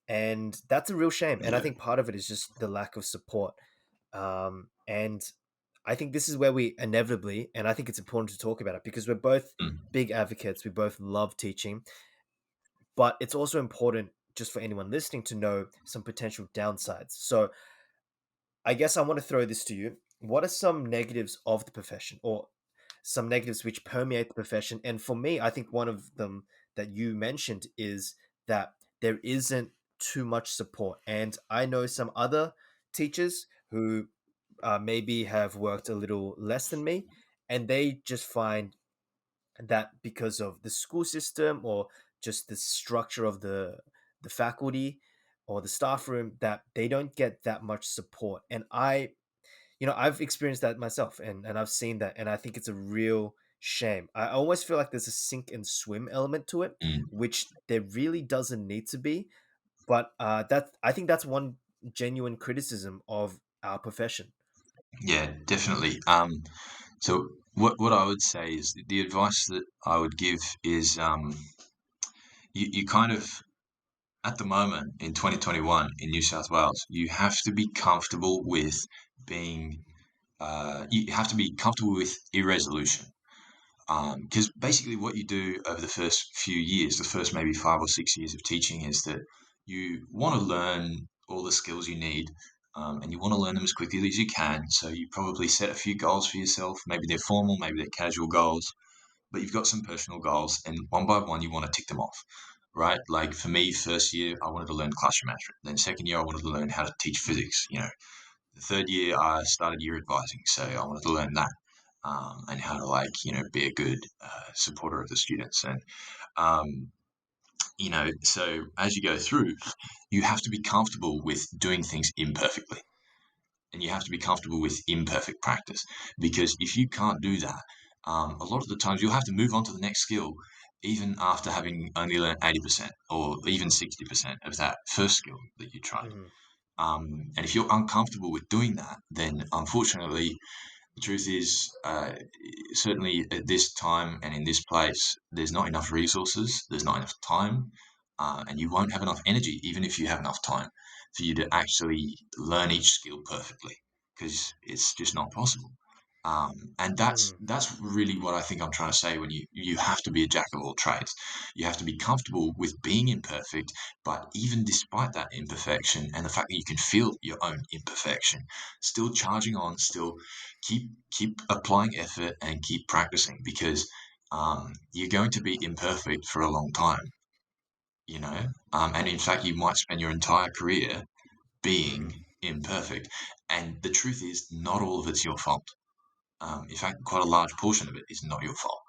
And that's a real shame. And I Yeah. think part of it is just the lack of support. And I think this is where we inevitably, and I think it's important to talk about it because we're both Mm, big advocates. We both love teaching, but it's also important just for anyone listening to know some potential downsides. So I guess I want to throw this to you. What are some negatives of the profession or some negatives which permeate the profession? And for me, I think one of them that you mentioned is that there isn't too much support. And I know some other teachers who maybe have worked a little less than me, and they just find that because of the school system or just the structure of the faculty or the staff room that they don't get that much support. And I've experienced that myself, and I've seen that, and I think it's a real shame. I almost feel like there's a sink and swim element to it, mm. which there really doesn't need to be. But I think that's one genuine criticism of our profession. Yeah, definitely. So what I would say is the advice that I would give is you kind of, at the moment in 2021 in New South Wales, you have to be comfortable with being you have to be comfortable with irresolution. Because basically, what you do over the first few years, the first maybe 5 or 6 years of teaching, is that you want to learn all the skills you need, and you want to learn them as quickly as you can. So you probably set a few goals for yourself. Maybe they're formal, maybe they're casual goals, but you've got some personal goals, and one by one, you want to tick them off. Right? Like for me, first year I wanted to learn classroom management. Then second year I wanted to learn how to teach physics. The third year I started year advising, so I wanted to learn that and how to be a good supporter of the students. And so as you go through, you have to be comfortable with doing things imperfectly, and you have to be comfortable with imperfect practice, because if you can't do that, a lot of the times you'll have to move on to the next skill even after having only learned 80% or even 60% of that first skill that you tried. Mhm. And if you're uncomfortable with doing that, then unfortunately, the truth is, certainly at this time and in this place, there's not enough resources, there's not enough time, and you won't have enough energy, even if you have enough time, for you to actually learn each skill perfectly, because it's just not possible. And that's Mhm. that's really what I think I'm trying to say. When you have to be a jack of all trades, you have to be comfortable with being imperfect, but even despite that imperfection and the fact that you can feel your own imperfection, still charging on, still keep applying effort and keep practicing, because you're going to be imperfect for a long time, and in fact you might spend your entire career being Mhm. imperfect. And the truth is, not all of it's your fault. In fact, quite a large portion of it is not your fault,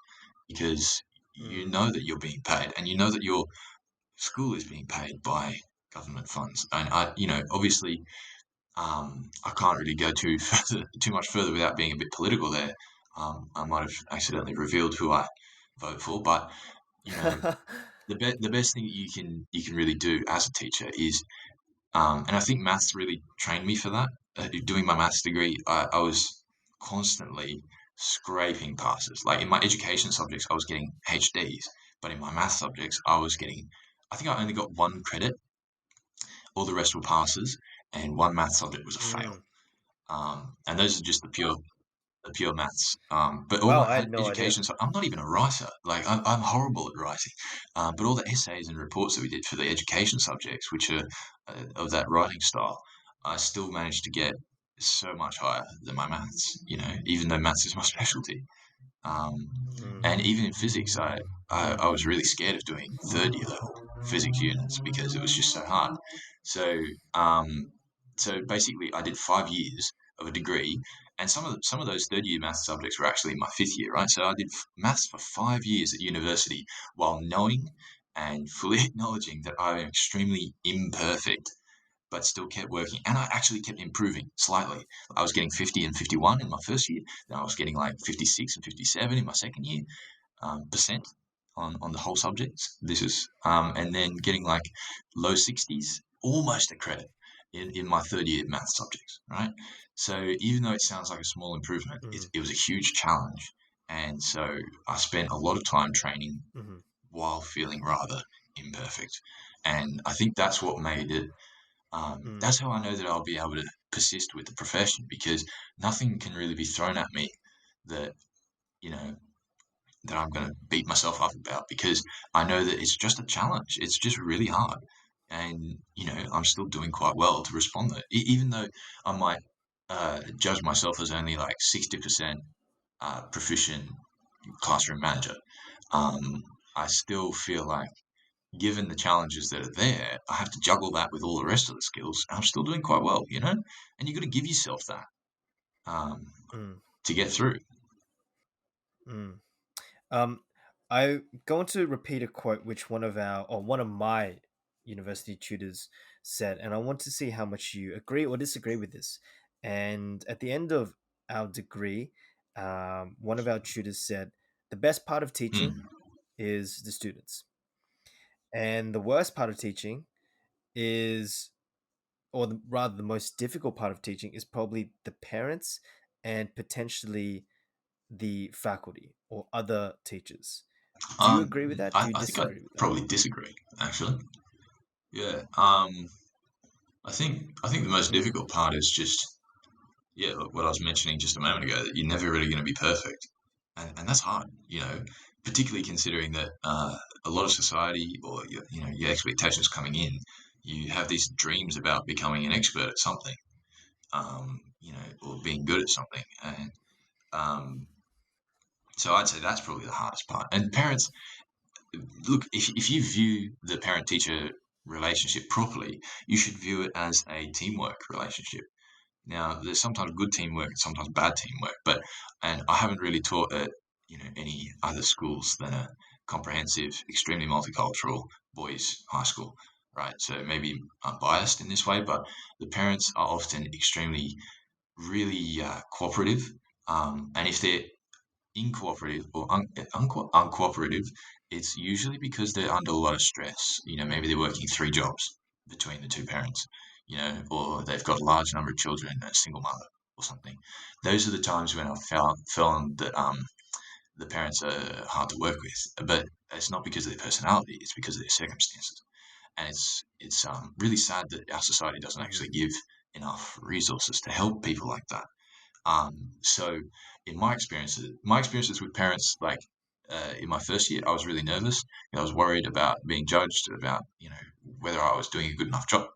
because you Mm. know that you're being paid, and you know that your school is being paid by government funds. And obviously, I can't really go too much further without being a bit political there. I might have accidentally revealed who I vote for, but you know, the best thing you can really do as a teacher is, and I think maths really trained me for that. Doing my maths degree, I was constantly scraping passes. Like in my education subjects, I was getting HDs, but in my math subjects, I think I only got one credit. All the rest were passes, and one math subject was a fail. Mm. And those are just the pure maths. But all Wow, my I had no idea. education, so I'm not even a writer. Like I'm horrible at writing. But all the essays and reports that we did for the education subjects, which are of that writing style, I still managed to get so much higher than my maths. Even though maths is my specialty. Um, Mm. and even in physics, I was really scared of doing third year level physics units because it was just so hard. So um, so basically, I did 5 years of a degree, and some of those third year maths subjects were actually in my fifth year, right? So I did maths for 5 years at university while knowing and fully acknowledging that I am extremely imperfect, but still kept working. And I actually kept improving slightly. I was getting 50 and 51 in my first year. Then I was getting like 56 and 57 in my second year, percent on the whole subjects. And then getting like low 60s, almost a credit in my third year math subjects, right? So even though it sounds like a small improvement, Mm. it was a huge challenge. And so I spent a lot of time training Mhm. while feeling rather imperfect. And I think that's what made it Mm. that's how I know that I'll be able to persist with the profession, because nothing can really be thrown at me that, you know, that I'm going to beat myself up about, because I know that it's just a challenge. It's just really hard. And, I'm still doing quite well to respond to it. Even though I might judge myself as only like 60% proficient classroom manager, um, I still feel like, given the challenges that are there, I have to juggle that with all the rest of the skills, and I'm still doing quite well. And you got to give yourself that um, Mm. to get through. Mm. Um, I'm going to repeat a quote which one of my university tutors said, and I want to see how much you agree or disagree with this. And at the end of our degree, one of our tutors said, "The best part of teaching Mm. is the students, and the worst part of teaching is, rather, the most difficult part of teaching is probably the parents and potentially the faculty or other teachers." Do you agree with that? Do I, you I think I'd disagree with that? probably disagree, actually. Yeah. I think the most Mm. difficult part is just, yeah, what I was mentioning just a moment ago, that you're never really going to be perfect, and that's hard. Particularly considering that a lot of society, or your expectations coming in, you have these dreams about becoming an expert at something, or being good at something. And um, so I'd say that's probably the hardest part. And parents, look, if you view the parent teacher relationship properly, you should view it as a teamwork relationship. Now, there's sometimes good teamwork and sometimes bad teamwork, and I haven't really taught at any other schools than a comprehensive, extremely multicultural boys' high school, right? So maybe I'm biased in this way, but the parents are often extremely, really cooperative, and if they're incooperative or uncooperative, it's usually because they're under a lot of stress. Maybe they're working three jobs between the two parents, or they've got a large number of children, a single mother or something. Those are the times when I've found that the parents are hard to work with. But it's not because of their personality; it's because of their circumstances. And it's really sad that our society doesn't Hmm. actually give enough resources to help people like that. So in my experiences with parents, like in my first year, I was really nervous. I was worried about being judged, about whether I was doing a good enough job.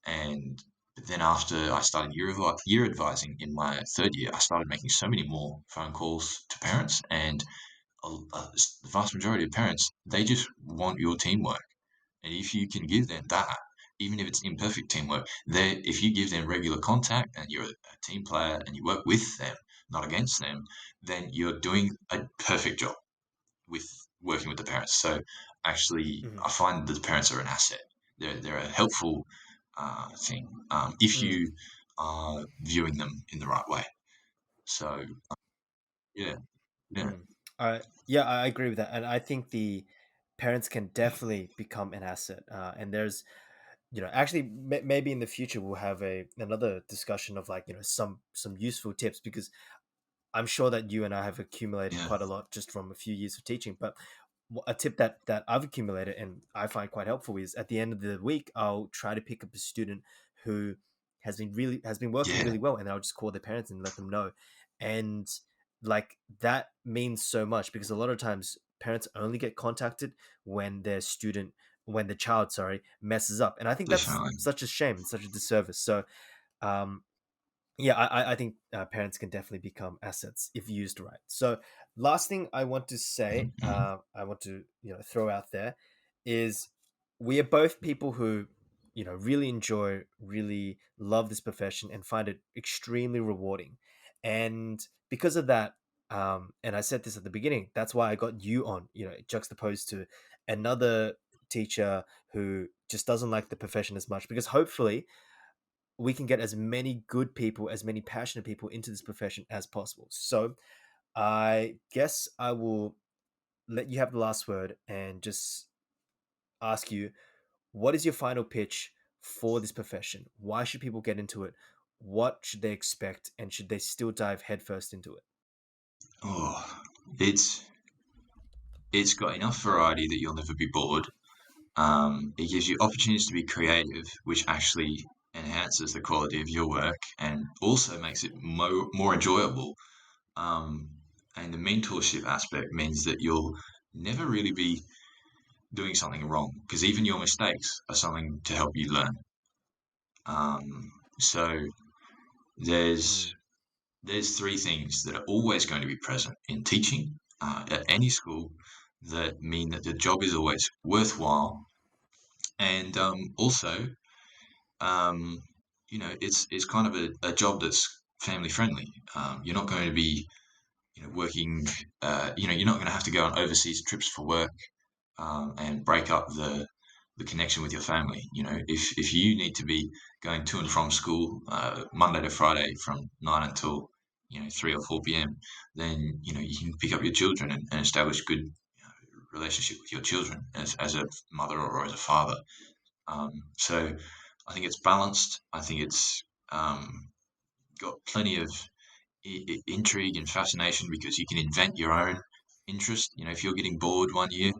And then after I started year advising in my third year, I started making so many more phone calls to parents, and the vast majority of parents, they just want your teamwork. And if you can give them that, even if it's imperfect teamwork, if you give them regular contact and you're a team player and you work with them, not against them, then you're doing a perfect job with working with the parents. So actually, Mhm. I find that the parents are an asset. They're a helpful thing if Mm. you are viewing them in the right way. So yeah, yeah, Mm. Yeah, I agree with that, and I think the parents can definitely become an asset. And there's, actually, maybe in the future we'll have another discussion of, like, some useful tips, because I'm sure that you and I have accumulated yeah, quite a lot just from a few years of teaching. But a tip that I've accumulated and I find quite helpful is, at the end of the week, I'll try to pick up a student who has been working yeah, really well, and I'll just call their parents and let them know. And, like, that means so much, because a lot of times parents only get contacted when when the child, sorry, messes up, and I think that's definitely. such a shame, such a disservice. So, um, yeah, I think parents can definitely become assets if used right. So, last thing I want to say, Hmm. I want to, throw out there, is we are both people who, really enjoy, really love this profession and find it extremely rewarding. And because of that, and I said this at the beginning, that's why I got you on, juxtaposed to another teacher who just doesn't like the profession as much, because hopefully we can get as many good people, as many passionate people into this profession as possible. So I guess I will let you have the last word and just ask you, what is your final pitch for this profession? Why should people get into it? What should they expect? And should they still dive headfirst into it? Oh, it's it's got enough variety that you'll never be bored. It gives you opportunities to be creative, which actually enhances the quality of your work and also makes it more enjoyable. Um, and the mentorship aspect means that you'll never really be doing something wrong because even your mistakes are something to help you learn. So there's Mm, there's three things that are always going to be present in teaching at any school that mean that the job is always worthwhile, and also um, it's kind of a job that's family friendly. You're not going to be working. You're not going to have to go on overseas trips for work and break up the connection with your family. If you need to be going to and from school Monday to Friday from 9 until 3 or 4 p.m., then you can pick up your children and establish good relationship with your children as a mother or as a father. So I think it's balanced. I think it's got plenty of intrigue and fascination because you can invent your own interest. If you're getting bored one year,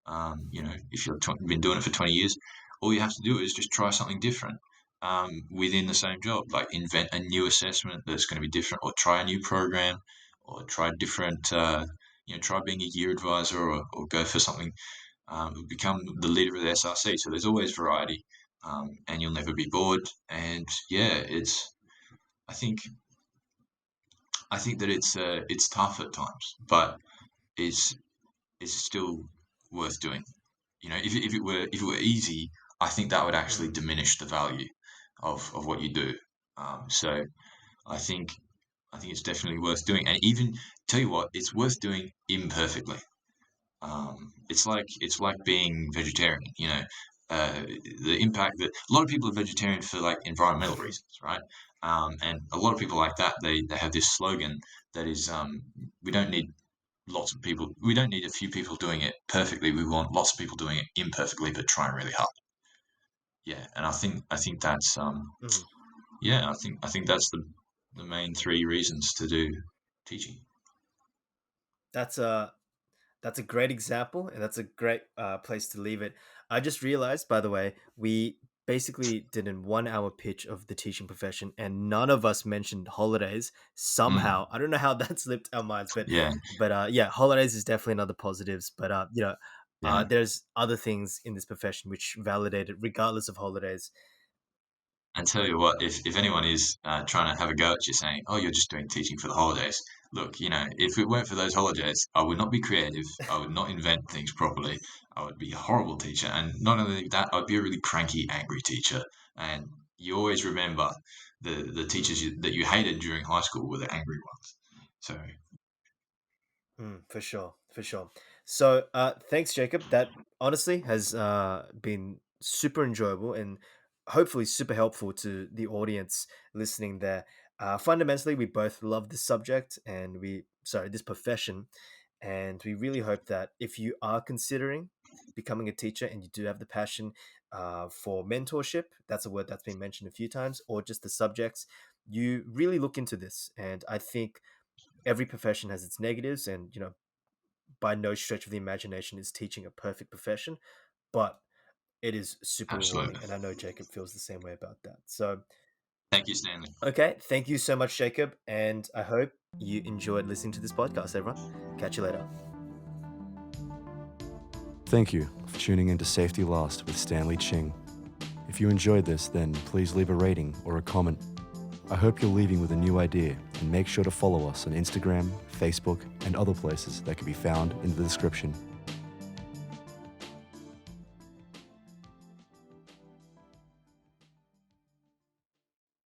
if you've been doing it for 20 years, all you have to do is just try something different within the same job, like invent a new assessment that's going to be different, or try a new program, or try different, try being a year advisor, or go for something, become the leader of the SRC. So there's always variety, and you'll never be bored. And yeah, I think I think that it's tough at times, but it's it's still worth doing. If it were easy, I think that would actually mm, diminish the value of what you do. So I think I think it's definitely worth doing, and even tell you what, it's worth doing imperfectly. It's like being vegetarian. The impact that a lot of people are vegetarian for like environmental reasons, right? And a lot of people like that they have this slogan that is we don't need lots of people. We don't need a few people doing it perfectly. We want lots of people doing it imperfectly, but trying really hard. Yeah, and I think that's mm. yeah, I think that's the main three reasons to do teaching. That's a That's a great example, and that's a great place to leave it. I just realized, by the way, we basically did a 1 hour pitch of the teaching profession, and none of us mentioned holidays. Somehow, Mm, I don't know how that slipped our minds, but yeah, yeah, holidays is definitely another positives. But yeah. there's other things in this profession which validate it, regardless of holidays. And tell you what, if anyone is trying to have a go at you saying, "Oh, you're just doing teaching for the holidays," look, if it weren't for those holidays, I would not be creative. I would not invent things properly. I would be a horrible teacher, and not only that, I'd be a really cranky, angry teacher. And you always remember the teachers Mm, that you hated during high school were the angry ones. So for sure, for sure. So, thanks, Jacob. That honestly has been super enjoyable and hopefully super helpful to the audience listening there. Fundamentally, we both love this subject and this profession. And we really hope that if you are considering becoming a teacher and you do have the passion for mentorship, that's a word that's been mentioned a few times, or just the subjects, you really look into this. And I think every profession has its negatives, and by no stretch of the imagination is teaching a perfect profession, but it is super rewarding. Absolutely. And I know Jacob feels the same way about that. So, Thank you, Stanley. okay, thank you so much, Jacob. And I hope you enjoyed listening to this podcast, everyone. Catch you later. Thank you for tuning in to Safety Last with Stanley Ching. If you enjoyed this, then please leave a rating or a comment. I hope you're leaving with a new idea, and make sure to follow us on Instagram, Facebook, and other places that can be found in the description.